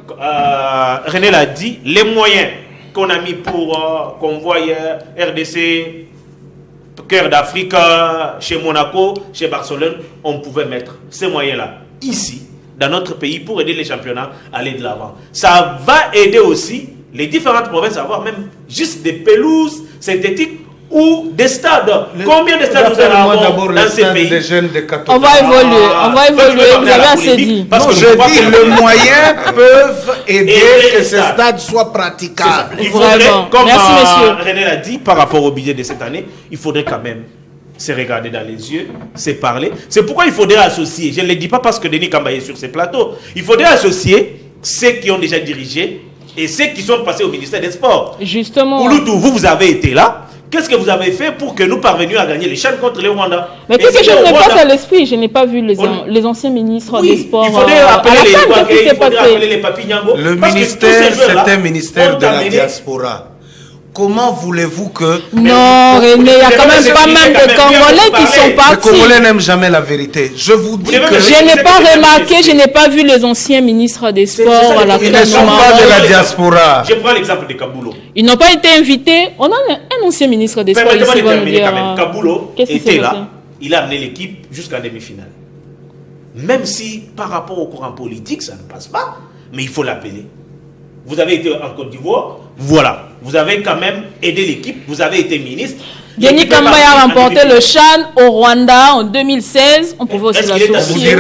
I: René l'a dit. Les moyens qu'on a mis pour convoyer RDC... Cœur d'Afrique, chez Monaco, chez Barcelone, on pouvait mettre ces moyens-là ici, dans notre pays, pour aider les championnats à aller de l'avant. Ça va aider aussi les différentes provinces à avoir même juste des pelouses synthétiques ou des stades. Combien de stades nous avons dans ces pays?
A: On va évoluer, vous avez assez dit.
C: Parce que je dis, les moyens peuvent aider que ces stades soient praticables.
I: Il faudrait, comme René l'a dit, par rapport au budget de cette année, il faudrait quand même se regarder dans les yeux, se parler. C'est pourquoi il faudrait associer, je ne le dis pas parce que Denis Kamba est sur ces plateaux, il faudrait associer ceux qui ont déjà dirigé et ceux qui sont passés au ministère des Sports.
A: Justement.
I: Ouloutou, vous avez été là. Qu'est-ce que vous avez fait pour que nous parvenions à gagner les CHAN contre les Rwanda?
A: Mais qu'est-ce que je n'ai pas à l'esprit? Je n'ai pas vu les anciens ministres des Sports.
I: Il faudrait appeler les Papinyango.
C: Le ministère, c'est un ministère de la diaspora. Comment voulez-vous que...
A: Non, René, il y a quand même pas mal de Congolais qui sont partis.
C: Les Congolais n'aiment jamais la vérité. Je vous dis que...
A: Je n'ai pas remarqué, je n'ai pas vu les anciens ministres des Sports à la
C: Ils ne sont pas de la diaspora.
I: Je prends l'exemple de Kaboulo.
A: Ils n'ont pas été invités. On a un ancien ministre des Sports ici, va nous dire...
I: Kaboulo était là. Il a amené l'équipe jusqu'à demi-finale. Même si, par rapport au courant politique, ça ne passe pas, mais il faut l'appeler. Vous avez été en Côte d'Ivoire, voilà. Vous avez quand même aidé l'équipe, vous avez été ministre.
A: Denis Kamba a remporté le CHAN au Rwanda en 2016. On pouvait aussi l'associer.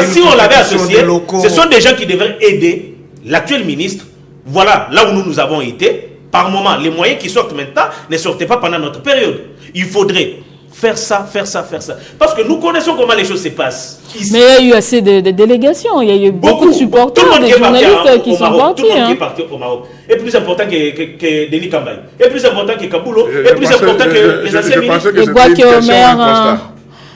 I: Si on l'avait associé, ce sont des gens qui devraient aider l'actuel ministre. Voilà, là où nous avons été. Par moment, les moyens qui sortent maintenant ne sortaient pas pendant notre période. Il faudrait faire ça. Parce que nous connaissons comment les choses se passent ici.
A: Mais il y a eu assez de délégations. Il y a eu beaucoup de supporters, des journalistes qui sont partis.
I: Tout le monde qui est parti au Maroc. Et plus important que Denis Kambaye. Et plus important que Kaboulo. Et plus important que les anciens ministres.
A: Et Guaké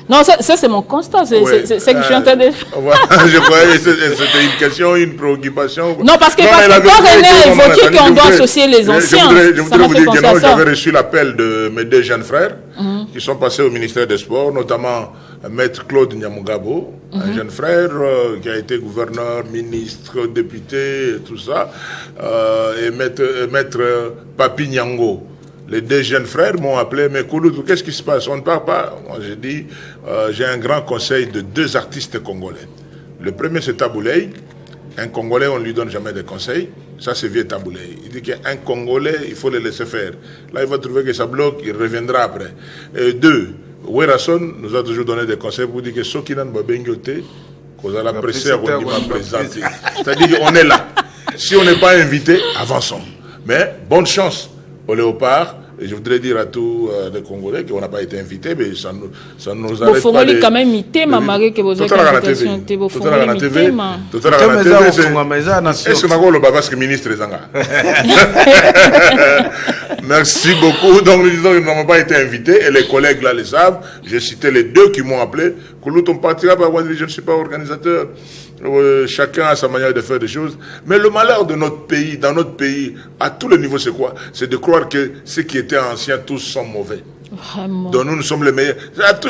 A: non, ça c'est mon constat. C'est ce que je suis en train de...
B: Je croyais que c'était une question, une préoccupation.
A: Non, parce que quand René a évoqué qu'on doit associer les anciens,
B: je voudrais vous dire que non, j'avais reçu l'appel de mes deux jeunes frères qui sont passés au ministère des Sports, notamment Maître Claude Nyamugabo, un jeune frère qui a été gouverneur, ministre, député, tout ça, et Maître Papi Nyango. Les deux jeunes frères m'ont appelé, mais Kouloudou, qu'est-ce qui se passe? On ne parle pas. Moi, j'ai dit, j'ai un grand conseil de deux artistes congolais. Le premier, c'est Taboulay. Un Congolais, on ne lui donne jamais de conseils. Ça, c'est vieux Taboulay. Il dit qu'un Congolais, il faut le laisser faire. Là, il va trouver que ça bloque, il reviendra après. Et deux, Werason nous a toujours donné des conseils pour dire que Sokinan Babengote, qu'on a la pressé à Rondima présenter. C'est-à-dire qu'on est là. Si on n'est pas invité, avançons. Mais bonne chance aux léopards. Et je voudrais dire à tous les Congolais qu'on n'a pas été invités, mais ça nous arrête pas de...
A: quand même imité, ma marée, que vous avez invitation.
B: Tout à l'heure à la TV. Tout à l'heure à la TV. Est-ce qu'on a le baba, que ministre les Zanga? Merci beaucoup. Donc, nous disons qu'ils n'ont pas été invités, et les collègues là le savent. J'ai cité les deux qui m'ont appelé. Koulout, on partira par moi, je ne suis pas organisateur. Chacun a sa manière de faire des choses. Mais le malheur de notre pays, dans notre pays, à tous les niveaux, c'est quoi? C'est de croire que ceux qui étaient anciens, tous sont mauvais.
A: Vraiment.
B: Donc nous sommes les meilleurs.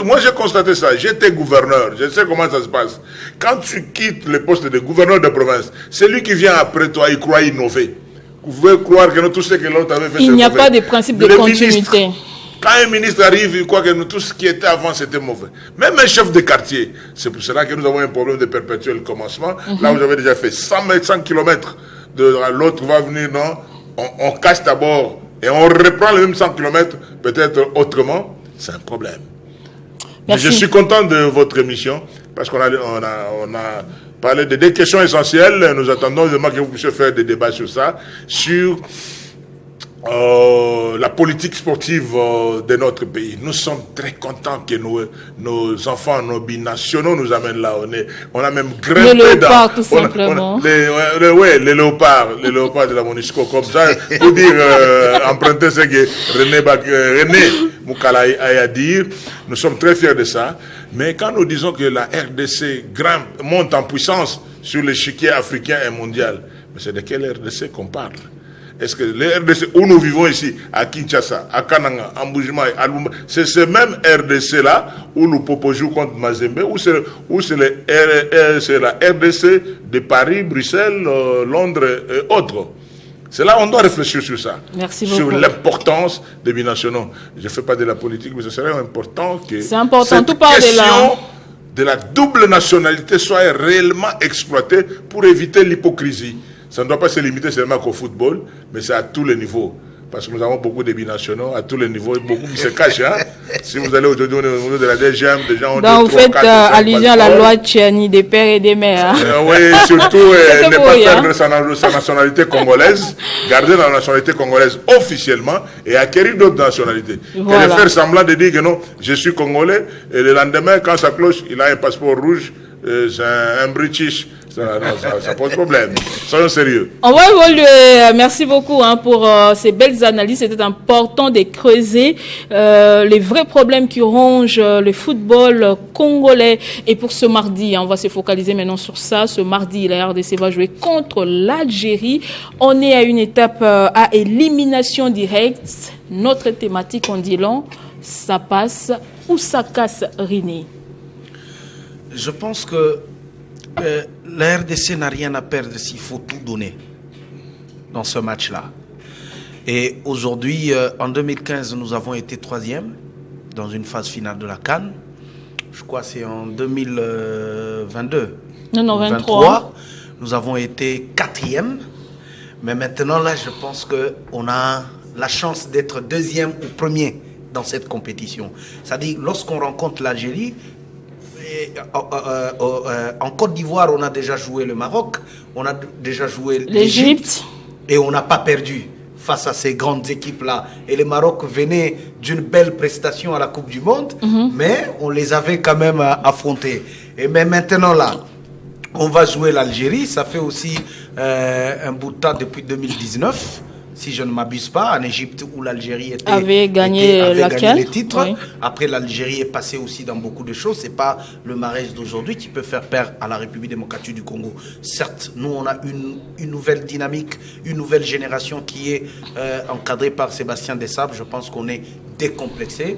B: Moi, j'ai constaté ça. J'étais gouverneur. Je sais comment ça se passe. Quand tu quittes le poste de gouverneur de province, celui qui vient après toi, il croit innover. Vous pouvez croire que nous, tout ce que l'autre avait fait, c'est mauvais.
A: Il n'y a pas de principe de continuité.
B: Quand un ministre arrive, il croit que tout ce qui était avant, c'était mauvais. Même un chef de quartier. C'est pour cela que nous avons un problème de perpétuel commencement. Là, vous avez déjà fait 100 mètres, 100 km. L'autre va venir, non? On casse d'abord et on reprend les mêmes 100 km, peut-être autrement. C'est un problème. Mais je suis content de votre émission parce qu'on a parlé de des questions essentielles. Nous attendons que vous puissiez faire des débats sur ça, sur la politique sportive de notre pays. Nous sommes très contents que nos enfants, nos binationaux nous amènent là. On a même grimpé
A: les léopards, tout simplement.
B: Les léopards de la MONUSCO, comme ça, pour dire, emprunter ce que René Moukala a dit. Nous sommes très fiers de ça. Mais quand nous disons que la RDC monte en puissance sur l'échiquier africain et mondial, mais c'est de quelle RDC qu'on parle? Est-ce que les RDC où nous vivons ici, à Kinshasa, à Kananga, à Mboujima, à Lumba, c'est ce même RDC-là où nous Popo joue contre Mazembe, ou c'est la RDC de Paris, Bruxelles, Londres et autres? C'est là on doit réfléchir sur ça.
A: Merci
B: sur
A: beaucoup.
B: L'importance des binationaux. Je ne fais pas de la politique, mais ce serait important que
A: cette
B: question de la double nationalité soit réellement exploitée pour éviter l'hypocrisie. Ça ne doit pas se limiter seulement qu'au football, mais c'est à tous les niveaux. Parce que nous avons beaucoup de binationaux à tous les niveaux, beaucoup qui se cachent. Hein? Si vous allez aujourd'hui au niveau de la DGM, des gens ont
A: donc vous faites allusion à la loi Tchiani des pères et des mères.
B: Oui, surtout ne pas perdre sa nationalité congolaise, garder la nationalité congolaise officiellement et acquérir d'autres nationalités. Voilà. Et de faire semblant de dire que non, je suis congolais, et le lendemain, quand ça cloche, il a un passeport rouge, c'est un British. Ça pose problème. Soyons sérieux.
A: On va évoluer. Merci beaucoup pour ces belles analyses. C'était important de creuser les vrais problèmes qui rongent le football congolais. Et pour ce mardi, on va se focaliser maintenant sur ça. Ce mardi, la RDC va jouer contre l'Algérie. On est à une étape à élimination directe. Notre thématique, on dit long, ça passe ou ça casse, René?
C: Je pense que la RDC n'a rien à perdre s'il faut tout donner dans ce match-là. Et aujourd'hui, en 2015, nous avons été 3e dans une phase finale de la CAN. Je crois que c'est en 2022.
A: Non, 23.
C: Nous avons été 4e. Mais maintenant, là, je pense qu'on a la chance d'être 2e ou 1er dans cette compétition. C'est-à-dire, lorsqu'on rencontre l'Algérie, en Côte d'Ivoire, on a déjà joué le Maroc, on a déjà joué l'Égypte et on n'a pas perdu face à ces grandes équipes-là. Et le Maroc venait d'une belle prestation à la Coupe du Monde, mais on les avait quand même affrontés. Et mais maintenant là, on va jouer l'Algérie, ça fait aussi un bout de temps depuis 2019. Si je ne m'abuse pas, en Égypte où l'Algérie avait gagné les titres. Oui. Après, l'Algérie est passée aussi dans beaucoup de choses. Ce n'est pas le Mahrez d'aujourd'hui qui peut faire peur à la République démocratique du Congo. Certes, nous, on a une nouvelle dynamique, une nouvelle génération qui est encadrée par Sébastien Desabre. Je pense qu'on est décomplexé.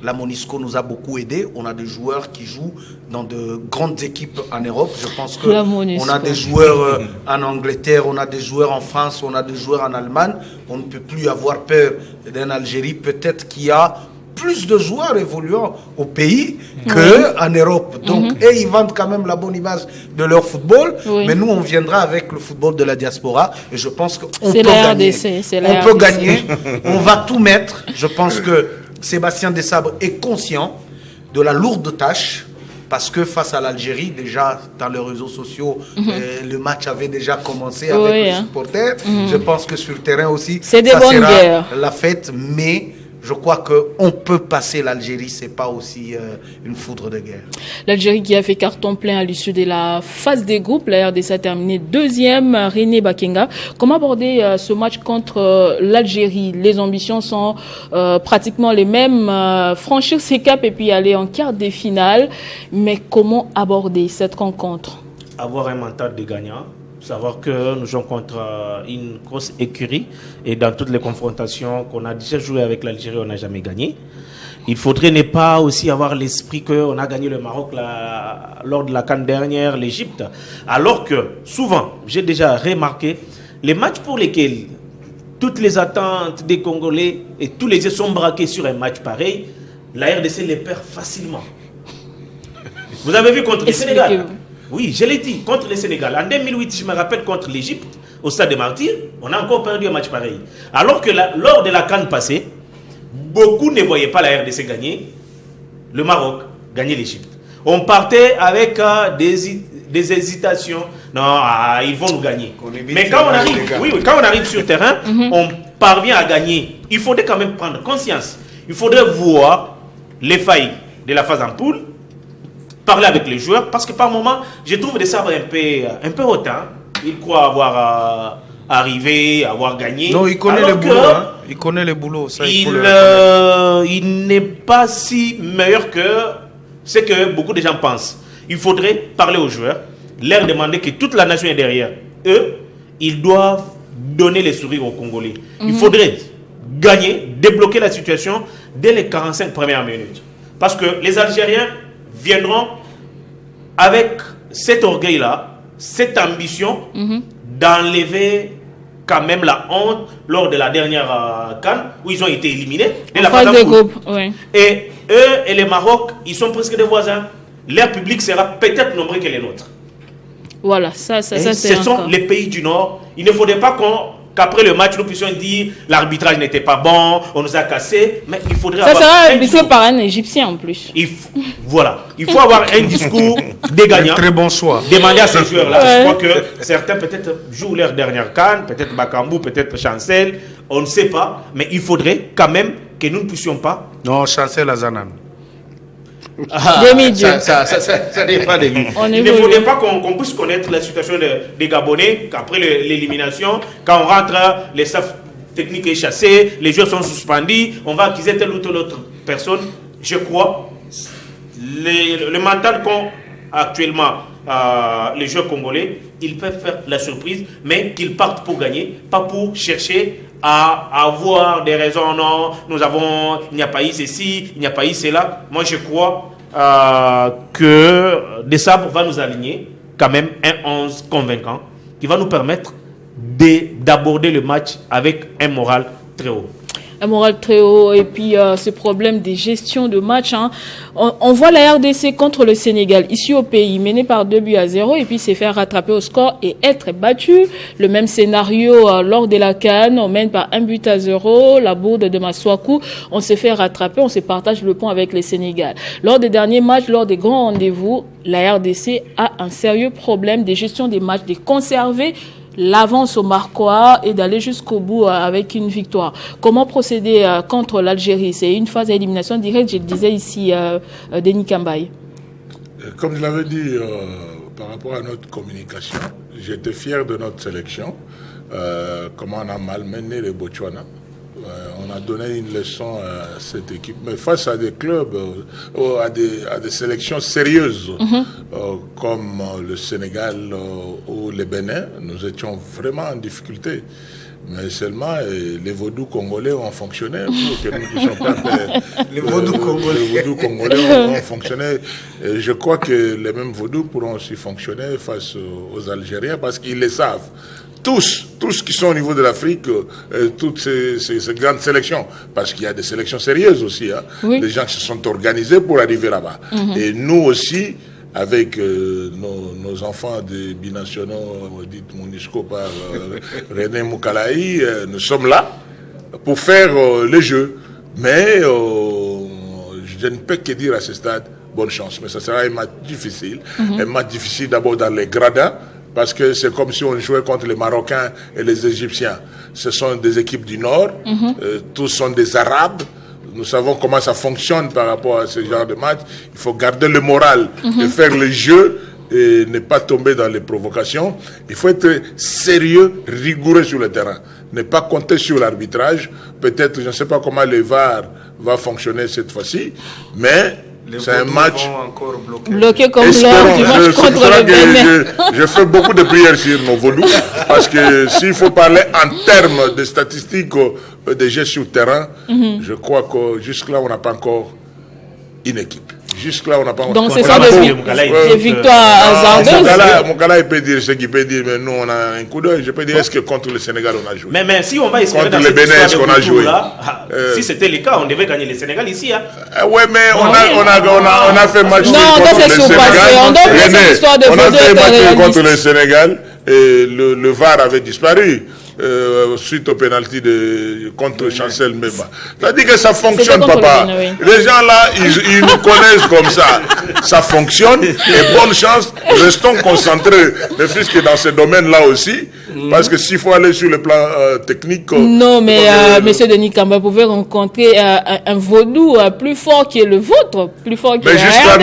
C: La MONUSCO nous a beaucoup aidé. On a des joueurs qui jouent dans de grandes équipes en Europe. Je pense qu'on a des joueurs en Angleterre, on a des joueurs en France, on a des joueurs en Allemagne. On ne peut plus avoir peur d'un Algérie. Peut-être qu'il y a plus de joueurs évoluant au pays qu'en Europe. Donc, ils vendent quand même la bonne image de leur football. Oui. Mais nous, on viendra avec le football de la diaspora. Et je pense qu'on peut gagner. On peut gagner. On va tout mettre. Je pense que Sébastien Desabre est conscient de la lourde tâche parce que face à l'Algérie, déjà dans les réseaux sociaux, le match avait déjà commencé avec les supporters. Je pense que sur le terrain aussi,
A: c'est des bonnes guerres.
C: La fête, mais je crois qu'on peut passer l'Algérie, c'est pas aussi une foudre de guerre.
A: L'Algérie qui a fait carton plein à l'issue de la phase des groupes, la RDC a terminé deuxième. René Bakenga, comment aborder ce match contre l'Algérie? Les ambitions sont pratiquement les mêmes, franchir ces caps et puis aller en quart de finale. Mais comment aborder cette rencontre?
I: Avoir un mental de gagnant. Savoir que nous jouons contre une grosse écurie et dans toutes les confrontations qu'on a déjà joué avec l'Algérie, on n'a jamais gagné. Il faudrait ne pas aussi avoir l'esprit qu'on a gagné le Maroc lors de la CAN dernière, l'Égypte. Alors que souvent, j'ai déjà remarqué, les matchs pour lesquels toutes les attentes des Congolais et tous les yeux sont braqués sur un match pareil, la RDC les perd facilement. Vous avez vu contre le Sénégal? Oui, je l'ai dit, contre le Sénégal. En 2008, je me rappelle, contre l'Égypte, au Stade des Martyrs, on a encore perdu un match pareil. Alors que lors de la CAN passée, beaucoup ne voyaient pas la RDC gagner le Maroc, gagner l'Égypte. On partait avec des hésitations. Non, ils vont nous gagner. Mais quand on arrive sur le terrain, on parvient à gagner. Il faudrait quand même prendre conscience. Il faudrait voir les failles de la phase en poule, parler avec les joueurs, parce que par moment, je trouve des sabres un peu hautains. Ils croient avoir arrivé, avoir gagné.
C: Non, il connaît le boulot. Il connaît le boulot. Ça,
I: il n'est pas si meilleur que ce que beaucoup de gens pensent. Il faudrait parler aux joueurs, leur demander que toute la nation est derrière eux. Ils doivent donner les sourires aux Congolais. Il faudrait gagner, débloquer la situation dès les 45 premières minutes. Parce que les Algériens viendront avec cet orgueil-là, cette ambition d'enlever quand même la honte lors de la dernière CAN où ils ont été éliminés. Et eux et les Maroc, ils sont presque des voisins. Leur public sera peut-être nombreux que les nôtres.
A: Voilà, ça c'est
I: ce sont les pays du Nord. Il ne faudrait pas qu'après le match, nous puissions dire l'arbitrage n'était pas bon, on nous a cassé, mais il faudrait avoir...
A: Ça sera arbitré par un Égyptien en plus.
I: Voilà, il faut avoir un discours des gagnants.
C: Très bon choix.
I: Demander à ces joueurs-là. Je crois que certains peut-être jouent leur dernière CAN, peut-être Bakambu, peut-être Chancel, on ne sait pas, mais il faudrait quand même que nous ne puissions pas...
C: Non, Chancel Azanan.
A: Demi-dieu.
C: Ça n'est pas de lui.
I: Il ne faudrait pas qu'on puisse connaître la situation des Gabonais, qu'après l'élimination, quand on rentre, les staffs techniques est chassé, les joueurs sont suspendus, on va accuser telle ou telle autre personne. Je crois, le mental qu'ont actuellement les joueurs congolais, ils peuvent faire la surprise, mais qu'ils partent pour gagner, pas pour chercher à avoir des raisons. Non, il n'y a pas eu ceci, il n'y a pas eu cela. Moi, je crois que Desabre va nous aligner quand même un 11 convaincant qui va nous permettre d'aborder le match avec un moral très haut.
A: Un moral très haut et puis ce problème des gestions de match. On voit la RDC contre le Sénégal, ici au pays, mené par 2-0 et puis s'est fait rattraper au score et être battu. Le même scénario lors de la CAN, on mène par 1-0, la bourde de Maswaku, on s'est fait rattraper, on se partage le point avec le Sénégal. Lors des derniers matchs, lors des grands rendez-vous, la RDC a un sérieux problème de gestion des matchs, de conserver l'avance au Maroc et d'aller jusqu'au bout avec une victoire. Comment procéder contre l'Algérie? C'est une phase d'élimination directe, je le disais ici, Denis Kambaye.
B: Comme je l'avais dit par rapport à notre communication, j'étais fier de notre sélection, comment on a malmené les Botswana. On a donné une leçon à cette équipe, mais face à des clubs, à des sélections sérieuses, comme le Sénégal ou le Bénin, nous étions vraiment en difficulté. Mais seulement les vaudous congolais ont fonctionné pour que nous ne puissions pas faire. Les vaudous congolais ont fonctionné. Et je crois que les mêmes vaudous pourront aussi fonctionner face aux Algériens parce qu'ils le savent. Tous qui sont au niveau de l'Afrique, toutes ces grandes sélections, parce qu'il y a des sélections sérieuses aussi, des gens qui se sont organisés pour arriver là-bas. Et nous aussi, avec nos enfants des binationaux, dites MONUSCO par René Moukalaï, nous sommes là pour faire le jeu. Mais je ne peux que dire à ce stade, bonne chance. Mais ça sera un match difficile. Un match difficile d'abord dans les gradins, parce que c'est comme si on jouait contre les Marocains et les Égyptiens. Ce sont des équipes du Nord, tous sont des Arabes. Nous savons comment ça fonctionne par rapport à ce genre de match. Il faut garder le moral et faire le jeu et ne pas tomber dans les provocations. Il faut être sérieux, rigoureux sur le terrain. Ne pas compter sur l'arbitrage. Peut-être, je ne sais pas comment le VAR va fonctionner cette fois-ci, mais c'est un match
A: bloqué comme lors du match contre le Bénin.
B: Je fais beaucoup de prières sur nos vaudous, parce que s'il faut parler en termes de statistiques des jeux sur terrain, je crois que jusque-là, on n'a pas encore une équipe. Jusque-là, on n'a pas encore...
A: Donc, c'est ça des victoires hasardeuses.
B: Moukala, il peut dire ce qu'il peut dire, mais nous, on a un coup d'œil. Je peux dire, est-ce que contre le Sénégal, on a joué?
I: Mais si on va espérer
B: contre le Bénin, est-ce qu'on a joué?
I: Si c'était le cas, on devait gagner le Sénégal ici.
B: Oui, mais on a fait match contre le Sénégal.
A: On a fait
B: match contre le Sénégal et le VAR avait disparu. Suite au pénalty contre Chancel Mbemba. C'est-à-dire que ça fonctionne, papa. Les gens là, ils nous connaissent comme ça. Ça fonctionne et bonne chance. Restons concentrés, ne fût-ce que dans ce domaine-là aussi. Parce que s'il faut aller sur le plan technique...
A: Non, mais monsieur Denis Kamba, vous pouvez rencontrer un vaudou plus fort que le vôtre, plus fort que...
B: Mais jusque-là,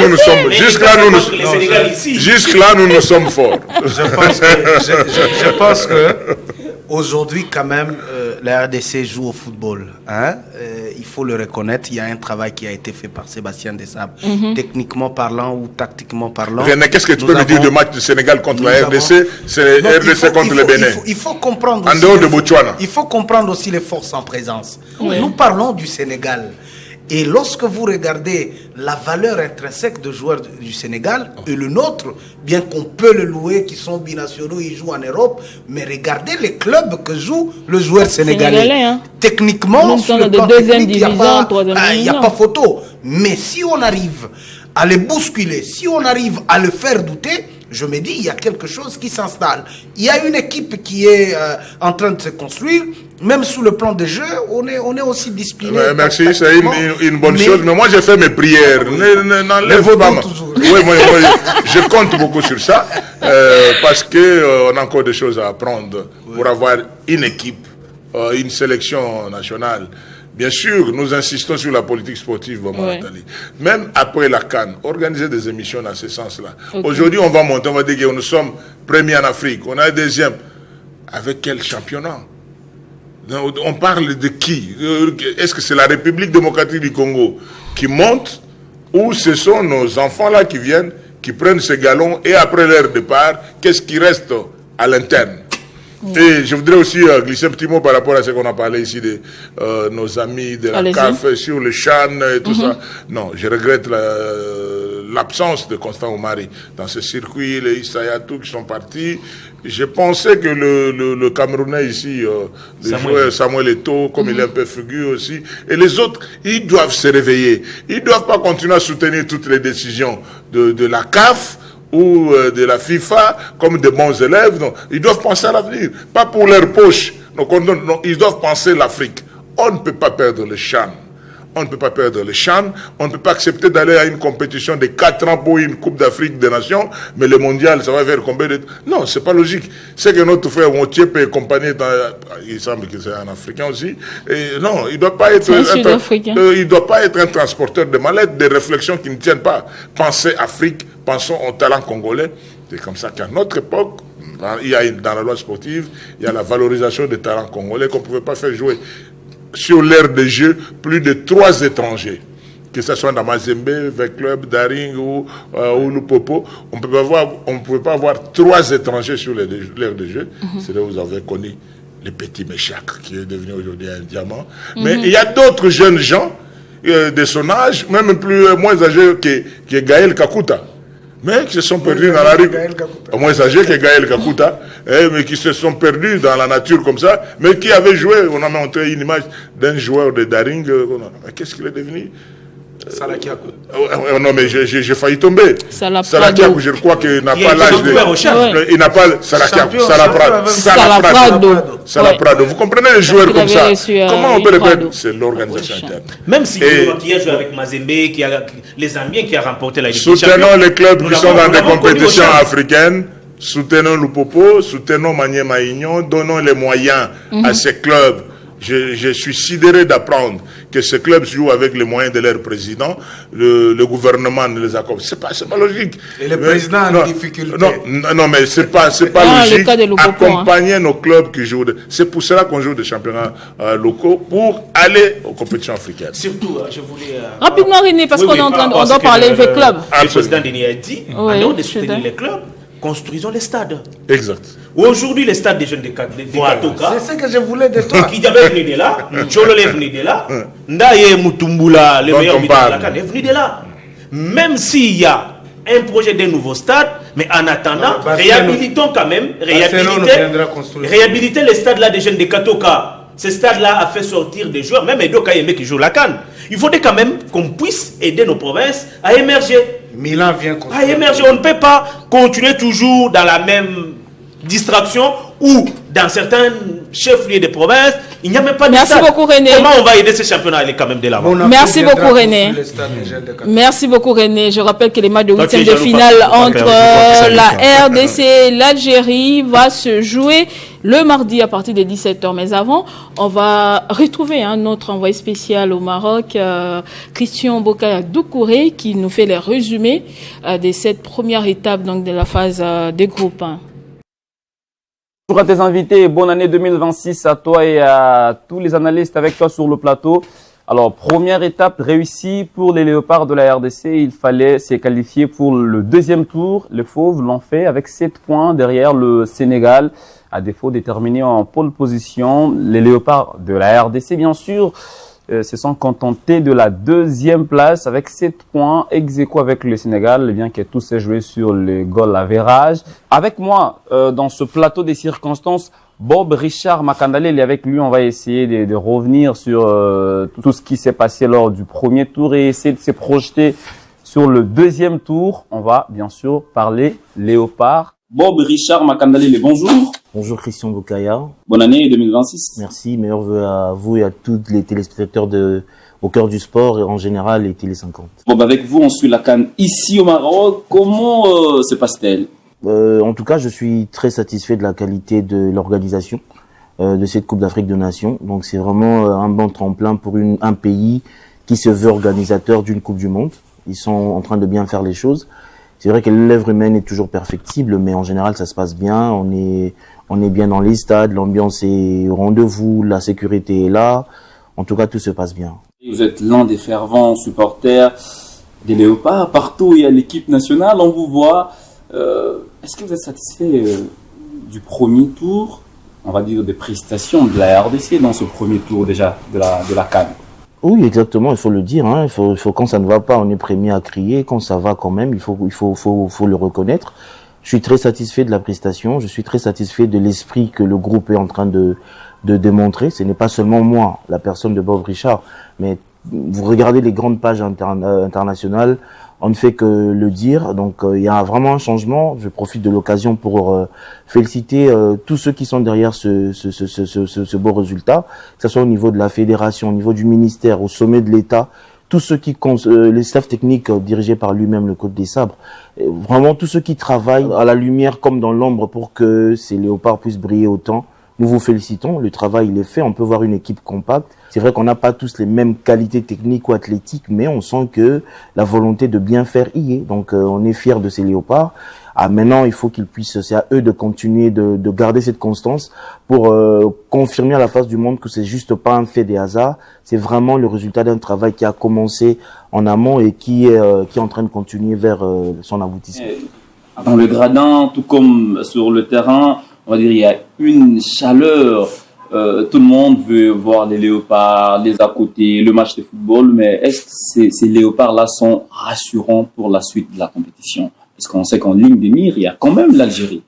B: nous nous sommes forts.
C: Je pense que aujourd'hui, quand même, la RDC joue au football. Il faut le reconnaître. Il y a un travail qui a été fait par Sébastien Desabre, techniquement parlant ou tactiquement parlant.
B: René, qu'est-ce que tu peux me dire du match du Sénégal contre la RDC? C'est RDC contre le Bénin.
C: Il faut comprendre.
B: En dehors de Botswana.
C: Il faut comprendre aussi les forces en présence. Nous parlons du Sénégal. Et lorsque vous regardez la valeur intrinsèque de joueurs du Sénégal et le nôtre, bien qu'on peut le louer, qui sont binationaux, ils jouent en Europe, mais regardez les clubs que joue le joueur sénégalais. Techniquement, sur le plan technique, il n'y a pas photo. Mais si on arrive à les bousculer, si on arrive à le faire douter, je me dis, il y a quelque chose qui s'installe. Il y a une équipe qui est en train de se construire. Même sous le plan de jeu, on est aussi discipliné.
B: Merci, c'est une bonne chose. Mais moi, j'ai fait mes prières. N'enlève pas. Oui, je compte beaucoup sur ça. Parce qu'on a encore des choses à apprendre pour avoir une équipe, une sélection nationale. Bien sûr, nous insistons sur la politique sportive, même après la CAN, organiser des émissions dans ce sens-là. Aujourd'hui, on va monter, on va dire que nous sommes premiers en Afrique, on est deuxième. Avec quel championnat? On parle de qui? Est-ce que c'est la République démocratique du Congo qui monte, ou ce sont nos enfants-là qui viennent, qui prennent ces galons, et après leur départ, qu'est-ce qui reste à l'interne? Et je voudrais aussi glisser un petit mot par rapport à ce qu'on a parlé ici de nos amis de la CAF sur le CHAN et tout ça. Non, je regrette l'absence de Constant Omari dans ce circuit, les Issa Yatou qui sont partis. Je pensais que le Camerounais ici, le joueur Samuel Eto'o, comme il est un peu fugu aussi, et les autres, ils doivent se réveiller. Ils ne doivent pas continuer à soutenir toutes les décisions de la CAF ou de la FIFA comme de bons élèves. Non, ils doivent penser à l'avenir, pas pour leur poche. Donc, non, ils doivent penser l'Afrique. On ne peut pas perdre le CHAN. On ne peut pas perdre le CHAN. On ne peut pas accepter d'aller à une compétition de 4 ans pour une Coupe d'Afrique des Nations, mais le mondial, ça va faire combien de... Non, c'est pas logique. C'est que notre frère Moutiep et compagnie, il semble que c'est un Africain aussi. Et non, il ne doit pas être un transporteur de mallettes, des réflexions qui ne tiennent pas. Pensez Afrique, pensons au talent congolais. C'est comme ça qu'à notre époque, il y a dans la loi sportive, il y a la valorisation des talents congolais qu'on ne pouvait pas faire jouer sur l'aire de jeu plus de 3 étrangers, que ce soit dans Mazembe, avec Club, Daring ou Lupopo. On ne pouvait pas avoir 3 étrangers sur l'aire de jeu. C'est là où vous avez connu le petit Méchak, qui est devenu aujourd'hui un diamant. Mais il y a d'autres jeunes gens de son âge, même moins âgés que Gaël Kakuta, mais qui se sont perdus dans la rue, moins âgés que Gaël Kakuta, mais qui se sont perdus dans la nature comme ça, mais qui avaient joué. On a montré une image d'un joueur de Daring. Mais qu'est-ce qu'il est devenu?
C: Salakia.
B: Non, mais j'ai failli tomber. Salakia, je crois qu'il n'a pas l'âge de... Il n'a pas... Salaprado. Vous comprenez les joueurs comme ça? Comment on peut le perdre? C'est l'organisation interne.
I: Même si qui a joué avec Mazembe, les Zambiens qui a remporté la Ligue des
B: Champions. Soutenons les clubs qui sont dans des compétitions africaines. Soutenons Lupopo, soutenons Maniema Maïgnon, donnons les moyens à ces clubs. Je suis sidéré d'apprendre que ces clubs jouent avec les moyens de leur président. Le gouvernement ne les accompagne. C'est pas logique.
C: Et le président a une difficulté.
B: Non, mais c'est pas logique. Accompagner nos clubs qui jouent. C'est pour cela qu'on joue des championnats locaux pour aller aux compétitions africaines.
I: Surtout, je voulais.
A: Rapidement, René, parce qu'on est en train on doit parler des clubs.
I: Le président Denis a dit, en de soutenir les clubs, construisons les stades.
B: Exact.
I: Aujourd'hui, les stades des jeunes de Katoka.
C: C'est ce que je voulais de toi.
I: Qui est venu de là, Cholo est venu de là, Ndaye Mutumbula, le meilleur milieu de la CAN, est venu de là. Même s'il y a un projet de nouveau stade, mais en attendant, réhabilitons quand même, réhabiliter les stades là des jeunes de Katoka. Ce stade-là a fait sortir des joueurs, même Edo Kayembe qui joue la CAN. Il faudrait quand même qu'on puisse aider nos provinces à émerger.
C: Milan vient
I: à émerger. On ne peut pas continuer toujours dans la même distraction ou dans certains chefs-lieux de province, il n'y a même pas de stade.
A: Merci beaucoup, René.
I: Comment on va aider ces championnats à aller quand même de l'avant?
A: Merci beaucoup, René. Merci beaucoup, René. Je rappelle que les matchs de huitième de finale entre la RDC et l'Algérie va se jouer le mardi à partir de 17h. Mais avant, on va retrouver notre envoyé spécial au Maroc, Christian Bokaya Doucouré, qui nous fait les résumés de cette première étape donc, de la phase des groupes 1.
J: Bonjour à tes invités, bonne année 2026 à toi et à tous les analystes avec toi sur le plateau. Alors, première étape réussie pour les Léopards de la RDC. Il fallait se qualifier pour le deuxième tour. Les Fauves l'ont fait avec 7 points derrière le Sénégal. À défaut de terminer en pole position, les Léopards de la RDC, bien sûr, se sont contentés de la deuxième place avec 7 points ex-aequo avec le Sénégal, bien que tout s'est joué sur le goal average. Avec moi, dans ce plateau des circonstances, Bob Richard Makandale, et avec lui, on va essayer de revenir sur tout ce qui s'est passé lors du premier tour et essayer de se projeter sur le deuxième tour. On va bien sûr parler Léopard.
K: Bob Richard Makandale, bonjour.
L: Bonjour Christian Bokaya.
K: Bonne année 2026.
L: Merci, meilleurs vœux à vous et à tous les téléspectateurs au cœur du sport et en général les Télé 50.
K: Bob, avec vous, on suit la CAN ici au Maroc. Comment se passe-t-elle?
L: En tout cas, je suis très satisfait de la qualité de l'organisation de cette Coupe d'Afrique des Nations. Donc c'est vraiment un bon tremplin pour un pays qui se veut organisateur d'une Coupe du Monde. Ils sont en train de bien faire les choses. C'est vrai que l'œuvre humaine est toujours perfectible, mais en général, ça se passe bien. On est bien dans les stades, l'ambiance est au rendez-vous, la sécurité est là. En tout cas, tout se passe bien.
K: Vous êtes l'un des fervents supporters des Léopards. Partout où il y a l'équipe nationale, on vous voit. Est-ce que vous êtes satisfait du premier tour, on va dire des prestations de la RDC dans ce premier tour déjà de la CAN?
L: Oui, exactement, il faut le dire. Il faut quand ça ne va pas, on est premier à crier. Quand ça va quand même, il faut le reconnaître. Je suis très satisfait de la prestation. Je suis très satisfait de l'esprit que le groupe est en train de démontrer. Ce n'est pas seulement moi, la personne de Bob Richard, mais vous regardez les grandes pages internationales, on ne fait que le dire. Donc il y a vraiment un changement. Je profite de l'occasion pour féliciter tous ceux qui sont derrière ce beau résultat, que ce soit au niveau de la fédération, au niveau du ministère, au sommet de l'État, tous ceux qui les staffs techniques dirigés par lui-même, le Côte des Sabres, vraiment tous ceux qui travaillent à la lumière comme dans l'ombre pour que ces léopards puissent briller autant. Nous vous félicitons, le travail il est fait, on peut voir une équipe compacte. C'est vrai qu'on n'a pas tous les mêmes qualités techniques ou athlétiques, mais on sent que la volonté de bien faire y est. Donc on est fiers de ces léopards. Maintenant, il faut qu'ils puissent, c'est à eux de continuer de garder cette constance pour confirmer à la face du monde que c'est juste pas un fait des hasards. C'est vraiment le résultat d'un travail qui a commencé en amont et qui est en train de continuer vers son aboutissement.
K: Dans le gradin, tout comme sur le terrain, on va dire il y a une chaleur. Tout le monde veut voir les léopards, les à côté, le match de football, mais est-ce que ces léopards-là sont rassurants pour la suite de la compétition? Parce qu'on sait qu'en ligne de mire, il y a quand même l'Algérie.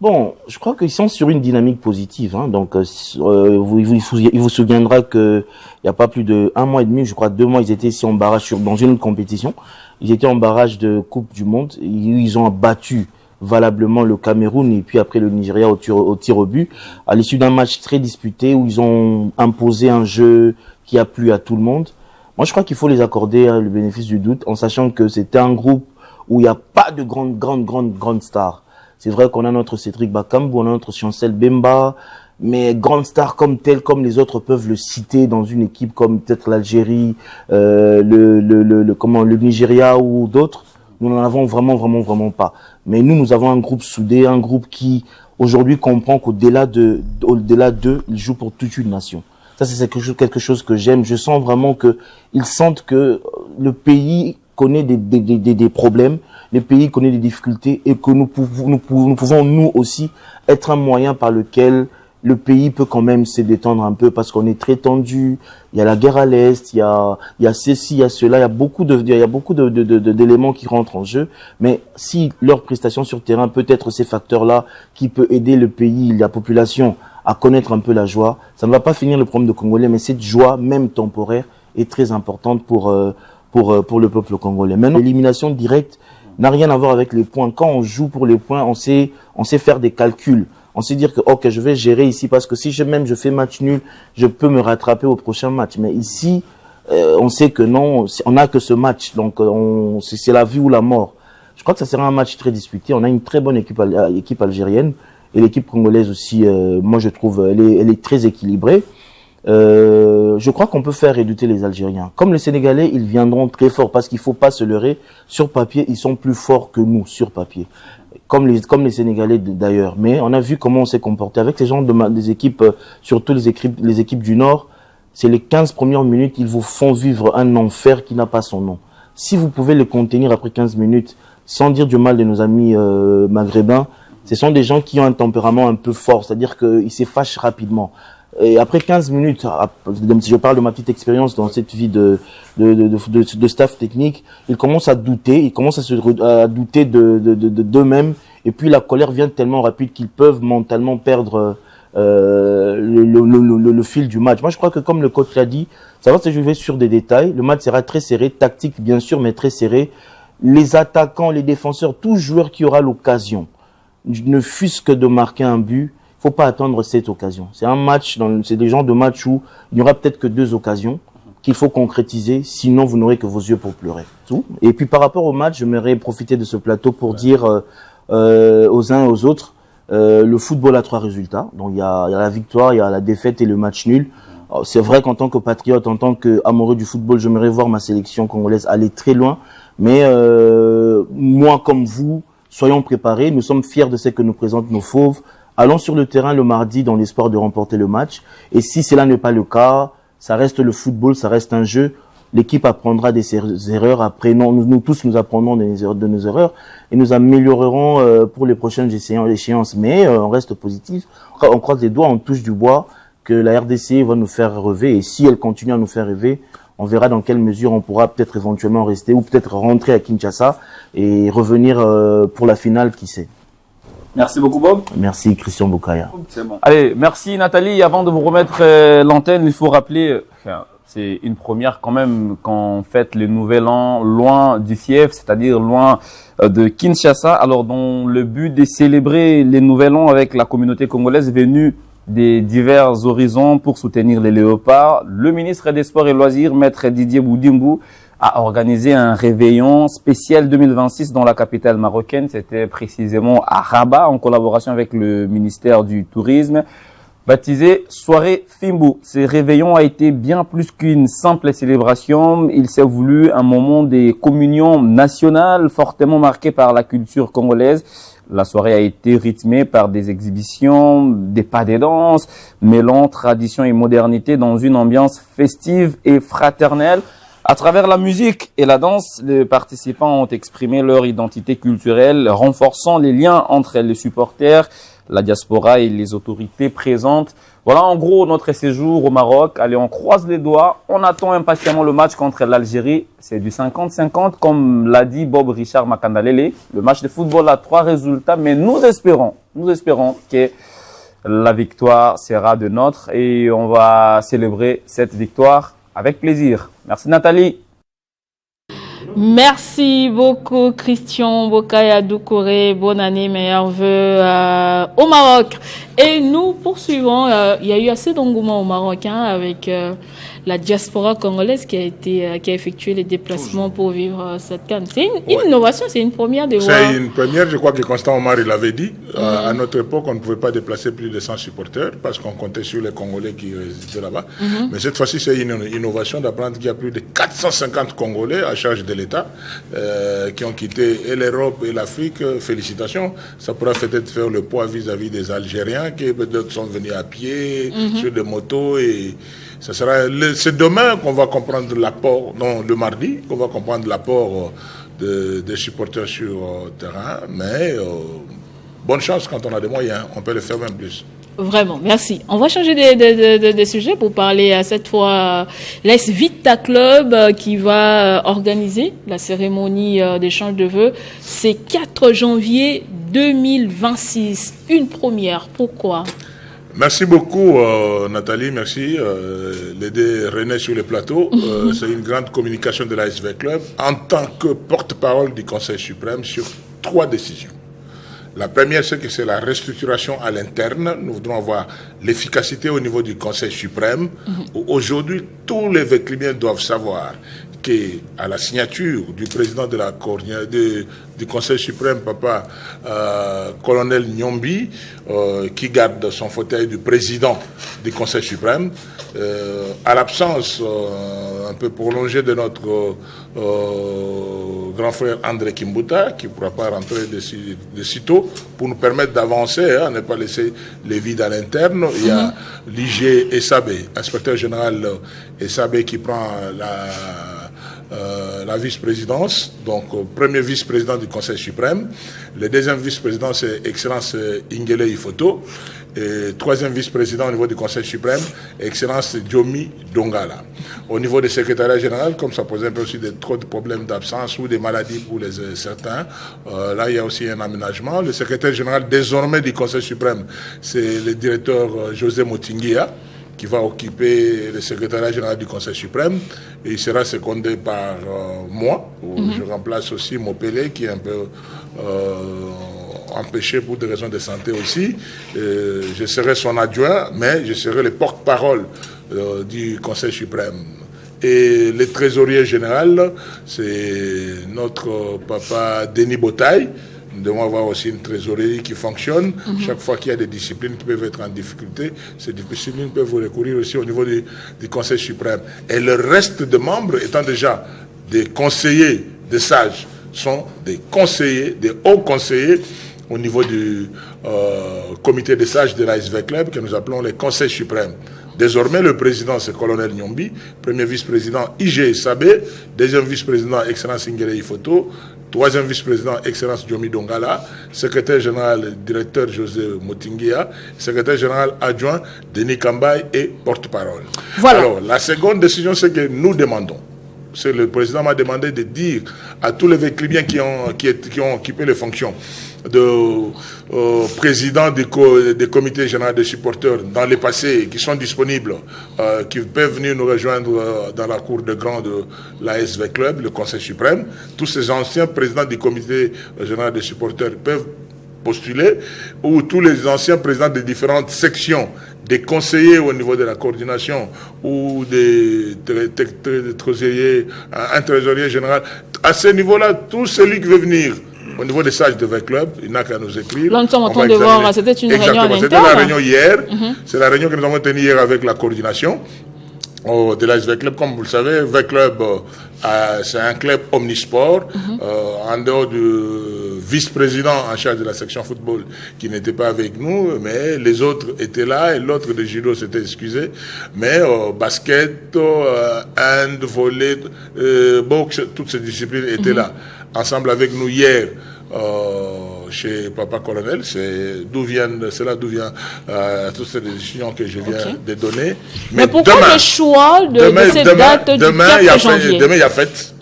L: Bon, je crois qu'ils sont sur une dynamique positive. Hein. Donc, il vous souviendra que il y a pas plus de 1 mois et demi, je crois 2 mois, ils étaient ici en barrage dans une autre compétition. Ils étaient en barrage de Coupe du Monde. Ils ont battu valablement le Cameroun et puis après le Nigeria au tir au but. À l'issue d'un match très disputé où ils ont imposé un jeu qui a plu à tout le monde. Moi, je crois qu'il faut les accorder le bénéfice du doute en sachant que c'était un groupe où il n'y a pas de grandes stars. C'est vrai qu'on a notre Cédric Bakambu, on a notre Chancel Bemba, mais grandes stars comme telles, comme les autres peuvent le citer dans une équipe comme peut-être l'Algérie, le Nigeria ou d'autres, nous n'en avons vraiment pas. Mais nous avons un groupe soudé, un groupe qui aujourd'hui comprend qu'au-delà d'eux, ils jouent pour toute une nation. Ça, c'est quelque chose que j'aime. Je sens vraiment que ils sentent que le pays connaît des problèmes, le pays connaît des difficultés et que nous pouvons nous aussi être un moyen par lequel le pays peut quand même se détendre un peu parce qu'on est très tendu. Il y a la guerre à l'Est, il y a ceci, il y a cela, il y a beaucoup d'éléments qui rentrent en jeu. Mais si leur prestation sur terrain peut être ces facteurs-là qui peut aider le pays, la population à connaître un peu la joie, ça ne va pas finir le problème de Congolais, mais cette joie, même temporaire, est très importante pour le peuple congolais. Maintenant, l'élimination directe n'a rien à voir avec les points. Quand on joue pour les points, on sait faire des calculs. On sait dire que, ok, je vais gérer ici parce que si je fais match nul, je peux me rattraper au prochain match. Mais ici, on sait que non, on n'a que ce match. Donc, c'est la vie ou la mort. Je crois que ça sera un match très disputé. On a une très bonne équipe algérienne et l'équipe congolaise aussi, moi je trouve, elle est très équilibrée. Je crois qu'on peut faire redouter les Algériens. Comme les Sénégalais, ils viendront très forts parce qu'il faut pas se leurrer. Sur papier, ils sont plus forts que nous, sur papier. Comme les Sénégalais d'ailleurs. Mais on a vu comment on s'est comporté avec ces gens des équipes, surtout les équipes du Nord. C'est les 15 premières minutes, ils vous font vivre un enfer qui n'a pas son nom. Si vous pouvez les contenir après 15 minutes, sans dire du mal de nos amis maghrébins, ce sont des gens qui ont un tempérament un peu fort, c'est-à-dire qu'ils se fâchent rapidement. Et après 15 minutes, si je parle de ma petite expérience dans cette vie de staff technique, ils commencent à douter, à douter d'eux-mêmes, et puis la colère vient tellement rapide qu'ils peuvent mentalement perdre le fil du match. Moi, je crois que comme le coach l'a dit, ça va se jouer sur des détails. Le match sera très serré, tactique bien sûr, mais très serré. Les attaquants, les défenseurs, tout joueur qui aura l'occasion, ne fût-ce que de marquer un but, faut pas attendre cette occasion. C'est un match, c'est des genres de matchs où il n'y aura peut-être que 2 occasions qu'il faut concrétiser, sinon vous n'aurez que vos yeux pour pleurer. Tout. Et puis par rapport au match, j'aimerais profiter de ce plateau pour dire aux uns et aux autres, le football a 3 résultats. Donc il y a la victoire, il y a la défaite et le match nul. C'est vrai qu'en tant que patriote, en tant qu'amoureux du football, j'aimerais voir ma sélection congolaise aller très loin. Mais moi comme vous, soyons préparés. Nous sommes fiers de ce que nous présentent nos fauves. Allons sur le terrain le mardi dans l'espoir de remporter le match. Et si cela n'est pas le cas, ça reste le football, ça reste un jeu. L'équipe apprendra de ses erreurs. Après, non, nous tous nous apprendrons de nos erreurs et nous améliorerons pour les prochaines échéances. Mais on reste positif. On croise les doigts, on touche du bois que la RDC va nous faire rêver. Et si elle continue à nous faire rêver, on verra dans quelle mesure on pourra peut-être éventuellement rester ou peut-être rentrer à Kinshasa et revenir pour la finale, qui sait.
K: Merci beaucoup, Bob.
L: Merci, Christian Boukaya.
K: C'est bon.
J: Allez, merci Nathalie. Avant de vous remettre l'antenne, il faut rappeler, c'est une première quand même qu'on fête le nouvel an loin du fief, c'est-à-dire loin de Kinshasa. Alors, dans le but de célébrer les nouvel an avec la communauté congolaise venue des divers horizons pour soutenir les léopards, le ministre des Sports et Loisirs, Maître Didier Boudimbu, a organisé un réveillon spécial 2026 dans la capitale marocaine. C'était précisément à Rabat, en collaboration avec le ministère du Tourisme, baptisé Soirée Fimbu. Ce réveillon a été bien plus qu'une simple célébration. Il s'est voulu un moment de communion nationale fortement marqué par la culture congolaise. La soirée a été rythmée par des exhibitions, des pas de danse, mêlant tradition et modernité dans une ambiance festive et fraternelle. À travers la musique et la danse, les participants ont exprimé leur identité culturelle, renforçant les liens entre les supporters, la diaspora et les autorités présentes. Voilà en gros notre séjour au Maroc. Allez, on croise les doigts. On attend impatiemment le match contre l'Algérie. C'est du 50-50, comme l'a dit Bob Richard Makandalele. Le match de football a 3 résultats, mais nous espérons nous espérons que la victoire sera de nôtre et on va célébrer cette victoire avec plaisir. Merci Nathalie.
A: Merci beaucoup Christian Bokaya Doucouré. Bonne année, meilleurs vœux au Maroc. Et nous poursuivons. Il y a eu assez d'engouement au Maroc avec la diaspora congolaise qui a effectué les déplacements pour vivre cette CAN. C'est une innovation, c'est une première de voir. C'est
B: une première, je crois que Constant Omar il l'avait dit. À notre époque, on ne pouvait pas déplacer plus de 100 supporters parce qu'on comptait sur les Congolais qui résidaient là-bas. Mais cette fois-ci, c'est une innovation d'apprendre qu'il y a plus de 450 Congolais à charge de l'État qui ont quitté et l'Europe et l'Afrique. Félicitations. Ça pourra peut-être faire le poids vis-à-vis des Algériens qui peut-être sont venus à pied, sur des motos et c'est demain qu'on va comprendre l'apport, non le mardi, qu'on va comprendre l'apport des supporters sur le terrain, mais bonne chance quand on a des moyens, on peut le faire même plus.
A: Vraiment, merci. On va changer de sujet pour parler cette fois l'AS Vita Club qui va organiser la cérémonie d'échange de vœux. C'est 4 janvier 2026, une première. Pourquoi ?
B: Merci beaucoup Nathalie, merci d'aider René sur le plateau. C'est une grande communication de l'ASV Club en tant que porte-parole du Conseil suprême sur 3 décisions. La première, c'est que c'est la restructuration à l'interne. Nous voudrons avoir l'efficacité au niveau du Conseil suprême. Où aujourd'hui, tous les Véclibiens doivent savoir qu'à la signature du président de du Conseil suprême, colonel Nyombi, qui garde son fauteuil du président du Conseil suprême, à l'absence un peu prolongée de notre grand frère André Kimbuta, qui ne pourra pas rentrer de sitôt, pour nous permettre d'avancer, ne pas laisser les vides à l'interne. Il y a l'IG Essabé, inspecteur général Essabé, qui prend la vice-présidence, donc premier vice-président du Conseil suprême. Le deuxième vice-président, c'est Excellence Ingele Ifoto. Et troisième vice-président au niveau du Conseil suprême, Excellence Djomi Dongala. Au niveau du secrétariat général, comme ça posait un peu aussi trop de problèmes d'absence ou des maladies pour certains, là il y a aussi un aménagement. Le secrétaire général désormais du Conseil suprême, c'est le directeur José Motinguia, qui va occuper le secrétariat général du Conseil suprême. Et il sera secondé par moi, où je remplace aussi Mopele, qui est un peu empêché pour des raisons de santé aussi. Je serai son adjoint, mais je serai le porte-parole du Conseil suprême. Et le trésorier général, c'est notre papa Denis Botaille. Nous devons avoir aussi une trésorerie qui fonctionne. Chaque fois qu'il y a des disciplines qui peuvent être en difficulté, ces disciplines peuvent recourir aussi au niveau du Conseil suprême. Et le reste de membres, étant déjà des conseillers, des sages, sont des conseillers, des hauts conseillers au niveau du comité des sages de l'ASV Club, que nous appelons les conseils suprêmes. Désormais, le président, c'est colonel Nyombi, premier vice-président IG Sabé, deuxième vice-président Excellence Ingele Ifoto, troisième vice-président Excellence Djomi Dongala, secrétaire général directeur José Motinguia, secrétaire général adjoint Denis Kambaye et porte-parole. Voilà. Alors, la seconde décision, c'est que nous demandons. C'est le président m'a demandé de dire à tous les Véclibiens qui ont occupé les fonctions de président des comités généraux de supporters dans le passé, qui sont disponibles, qui peuvent venir nous rejoindre dans la cour de grand de l'ASV Club, le Conseil suprême. Tous ces anciens présidents du comité général de supporters peuvent postuler, ou tous les anciens présidents des différentes sections, des conseillers au niveau de la coordination ou des trésoriers, un trésorier général. À ce niveau-là, tout celui qui veut venir au niveau des sages de V-Club, il n'a qu'à nous écrire.
A: Là, nous sommes en train de voir, c'était une réunion à l'interne.
B: C'était la réunion hier. C'est la réunion que nous avons tenue hier avec la coordination de l'ASV Club. Comme vous le savez, V-Club, c'est un club omnisport. En dehors du vice-président en charge de la section football qui n'était pas avec nous, mais les autres étaient là et l'autre de judo s'était excusé. Mais basket, hand, volley, boxe, toutes ces disciplines étaient là. Ensemble avec nous hier chez Papa Colonel, c'est là d'où vient toutes ces décisions que je viens de donner.
A: Mais pourquoi le choix de cette date du 4 janvier?
B: Demain il y a fête.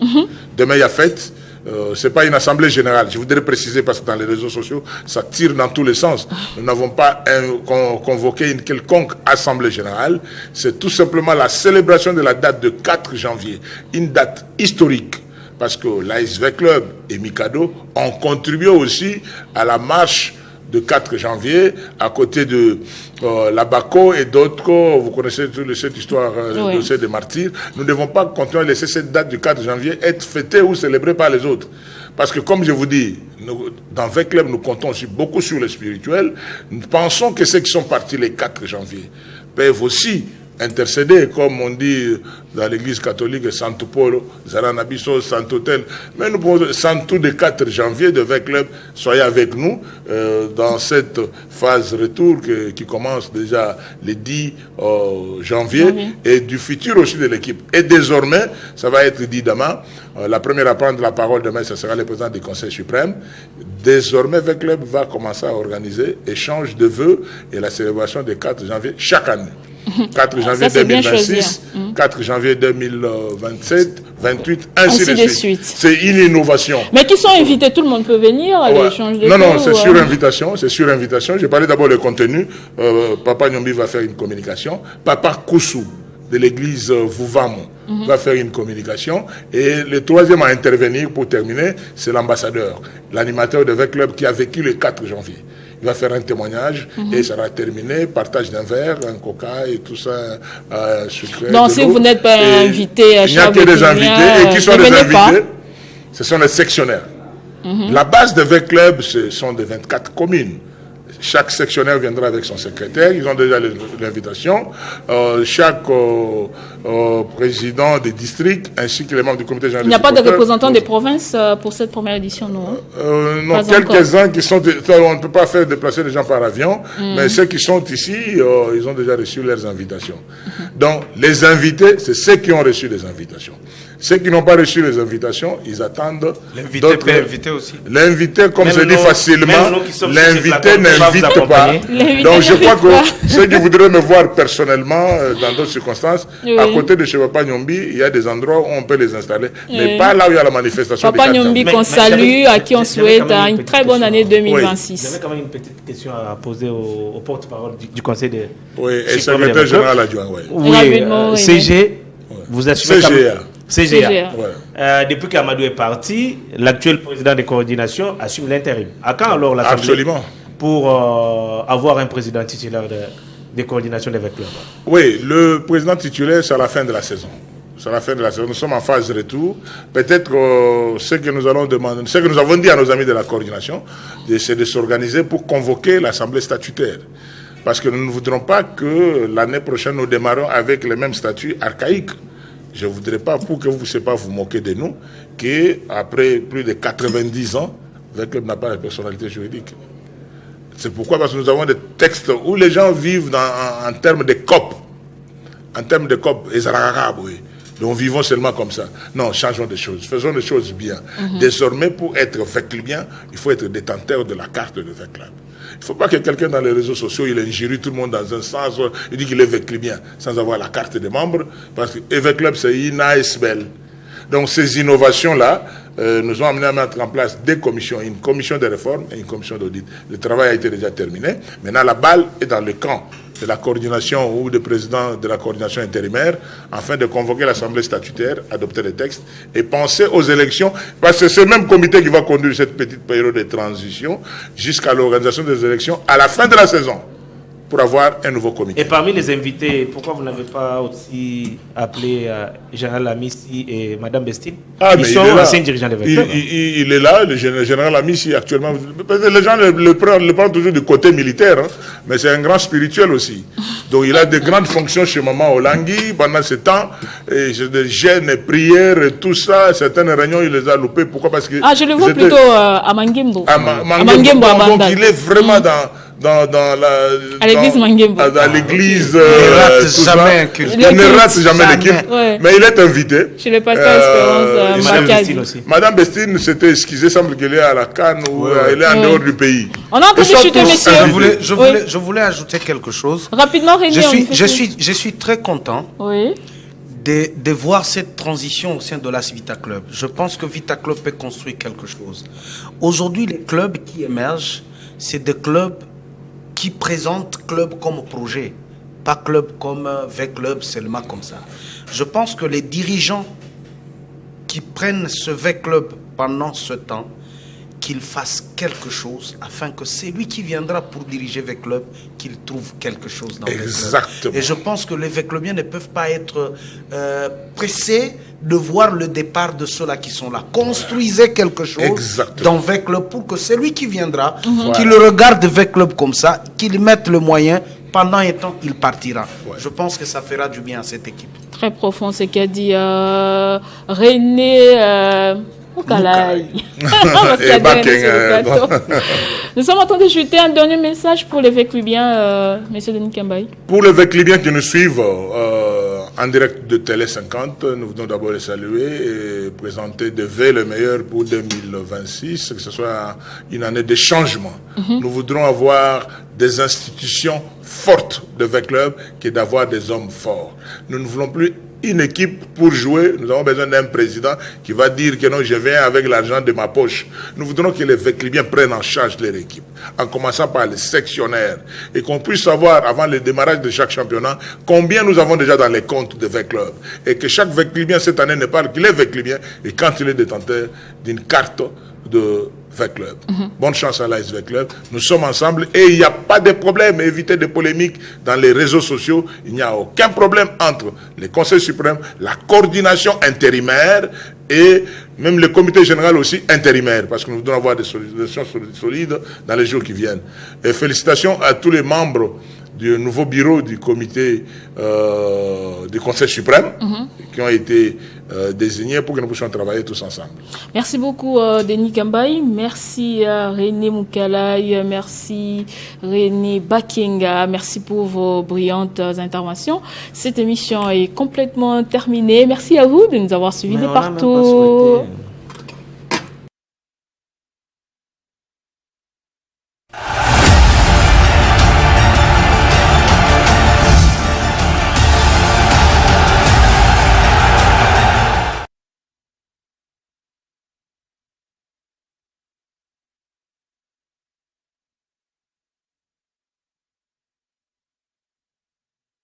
B: Demain il y a fête. c'est pas une assemblée générale. Je voudrais préciser parce que dans les réseaux sociaux, ça tire dans tous les sens. Nous n'avons pas convoqué une quelconque assemblée générale. C'est tout simplement la célébration de la date de 4 janvier. Une date historique. Parce que l'ASV Club et Mikado ont contribué aussi à la marche de 4 janvier, à côté de l'Abaco et d'autres. Vous connaissez cette histoire des martyrs. Nous ne devons pas continuer à laisser cette date du 4 janvier être fêtée ou célébrée par les autres. Parce que, comme je vous dis, dans V Club, nous comptons aussi beaucoup sur le spirituel. Nous pensons que ceux qui sont partis les 4 janvier peuvent aussi intercéder, comme on dit dans l'église catholique, Santo Polo, Zaranabiso, Santo Tel. Mais nous pouvons, Santo de 4 janvier de V Club, soyez avec nous dans cette phase retour qui commence déjà le 10 janvier et du futur aussi de l'équipe. Et désormais, ça va être dit demain, la première à prendre la parole demain, ce sera le président du Conseil suprême. Désormais, V Club va commencer à organiser échange de vœux et la célébration du 4 janvier chaque année. 4 janvier 2026, 4 janvier 2027, 28, ainsi de suite. C'est une innovation.
A: Mais qui sont invités, tout le monde peut venir à l'échange de
B: Non, c'est sur invitation, c'est sur invitation. Je parlais d'abord du contenu. Papa Nyombi va faire une communication. Papa Koussou de l'église Vouvamo va faire une communication. Et le troisième à intervenir pour terminer, c'est l'ambassadeur, l'animateur de V Club qui a vécu le 4 janvier. Il va faire un témoignage et ça sera terminé, partage d'un verre, un coca et tout ça, sucré.
A: Donc si vous n'êtes pas invité à
B: il n'y a que des invités. Et qui sont les invités? Ce sont les sectionnaires. La base de V Club, ce sont des 24 communes. Chaque sectionnaire viendra avec son secrétaire. Ils ont déjà l'invitation. Chaque président des districts ainsi que les membres du comité général.
A: Il n'y a pas de représentants des provinces pour cette première édition, non?
B: Non, quelques-uns qui sont... On ne peut pas faire déplacer les gens par avion, mais ceux qui sont ici, ils ont déjà reçu leurs invitations. Donc, les invités, c'est ceux qui ont reçu les invitations. Ceux qui n'ont pas reçu les invitations, ils attendent.
C: L'invité peut inviter aussi.
B: L'invité, comme je dis facilement, l'invité n'invite pas. Donc je crois que ceux qui voudraient me voir personnellement dans d'autres circonstances, à côté de chez Papa Nyombi, il y a des endroits où on peut les installer, mais pas là où il y a la manifestation.
A: Papa Nyombi qu'on salue, à qui on souhaite une très bonne année 2026.
D: J'avais quand même une petite question à poser au porte-parole du Conseil de...
B: Oui, et secrétaire général adjoint,
D: oui. CG, vous assumez... CGA. Depuis qu'Amadou est parti, l'actuel président de coordination assume l'intérim. À quand alors l'Assemblée pour avoir un président titulaire de coordination des clubs?
B: Oui, le président titulaire, c'est à la fin de la saison. C'est à la fin de la saison. Nous sommes en phase de retour. Peut-être ce que nous allons demander, ce que nous avons dit à nos amis de la coordination, c'est de s'organiser pour convoquer l'Assemblée statutaire. Parce que nous ne voudrons pas que l'année prochaine, nous démarrons avec les mêmes statuts archaïques. Je ne voudrais pas, pour que vous ne pas vous moquer de nous, qu'après plus de 90 ans, le club n'a pas de personnalité juridique. C'est pourquoi, parce que nous avons des textes où les gens vivent en termes de COP. En termes de COP, oui. Donc vivons seulement comme ça. Non, changeons des choses. Faisons des choses bien. Désormais, pour être bien, il faut être détenteur de la carte de V-Club. Il ne faut pas que quelqu'un dans les réseaux sociaux, il injurie tout le monde dans un sens, il dit qu'il est vécu bien, sans avoir la carte des membres, parce que V-Club, c'est une ASBL. Donc ces innovations-là nous ont amené à mettre en place des commissions, une commission de réforme et une commission d'audit. Le travail a été déjà terminé. Maintenant, la balle est dans le camp de la coordination ou du président de la coordination intérimaire, afin de convoquer l'Assemblée statutaire, adopter les textes et penser aux élections, parce que c'est ce même comité qui va conduire cette petite période de transition jusqu'à l'organisation des élections à la fin de la saison, pour avoir un nouveau comité.
D: Et parmi les invités, pourquoi vous n'avez pas aussi appelé Général Amissi et Madame Bestine? Ils sont anciens dirigeants de V-Club.
B: Il est là, le Général Amissi actuellement. Les gens le prennent toujours du côté militaire, hein, mais c'est un grand spirituel aussi. Donc il a de grandes fonctions chez Maman Olangui pendant ce temps. Et des jeûnes et prières et tout ça. Certaines réunions, il les a loupées. Pourquoi? Parce que
A: je le vois plutôt à Mangembo.
B: Donc il est vraiment à l'église
A: Mangembo.
B: À l'église. Il ne rate jamais l'équipe. Mais il est invité.
A: Chez le pasteur Espérance
B: Madame Bestine s'était excusée, semble qu'elle est à la Cannes ou elle est en dehors du pays.
A: On a entendu chuter, monsieur.
C: Je voulais ajouter quelque chose.
A: Rapidement, Rémi.
C: Je suis très content de voir cette transition au sein de l'AS Vita Club. Je pense que Vita Club peut construire quelque chose. Aujourd'hui, les clubs qui émergent, c'est des clubs qui présentent club comme projet, pas club comme V-Club seulement comme ça. Je pense que les dirigeants qui prennent ce V-Club pendant ce temps, qu'il fasse quelque chose afin que c'est lui qui viendra pour diriger V-Club, qu'il trouve quelque chose dans V-Club. Et je pense que les V-Clubiens ne peuvent pas être pressés de voir le départ de ceux-là qui sont là. Construisez quelque chose dans V-Club pour que c'est lui qui viendra, qu'il regarde V-Club comme ça, qu'il mette le moyen. Pendant un temps, il partira. Je pense que ça fera du bien à cette équipe.
A: Très profond ce qu'a dit René Moukalaï. Nous sommes en train de jeter un dernier message pour les Véclubiens, M. Denis Kambaï.
B: Pour les Véclubiens qui nous suivent en direct de Télé 50, nous voulons d'abord les saluer et présenter de vœux le meilleur pour 2026, que ce soit une année de changement. Nous voudrons avoir des institutions fortes de V-Club que d'avoir des hommes forts. Nous ne voulons plus une équipe pour jouer. Nous avons besoin d'un président qui va dire que non, je viens avec l'argent de ma poche. Nous voudrons que les Véclubiens prennent en charge leur équipe, en commençant par les sectionnaires, et qu'on puisse savoir, avant le démarrage de chaque championnat, combien nous avons déjà dans les comptes de V-Club, et que chaque Véclubien cette année ne parle qu'il est Véclubien, et quand il est détenteur d'une carte de V-Club. Bonne chance à l'AS V-Club. Nous sommes ensemble et il n'y a pas de problème. Évitez des polémiques dans les réseaux sociaux. Il n'y a aucun problème entre les conseils suprêmes, la coordination intérimaire et même le comité général aussi intérimaire, parce que nous devons avoir des solutions solides dans les jours qui viennent. Et félicitations à tous les membres du nouveau bureau du comité du Conseil suprême qui ont été désignés pour que nous puissions travailler tous ensemble.
A: Merci beaucoup Denis Kambaï, merci René Moukalaï, merci René Bakenga, merci pour vos brillantes interventions. Cette émission est complètement terminée. Merci à vous de nous avoir suivis de partout.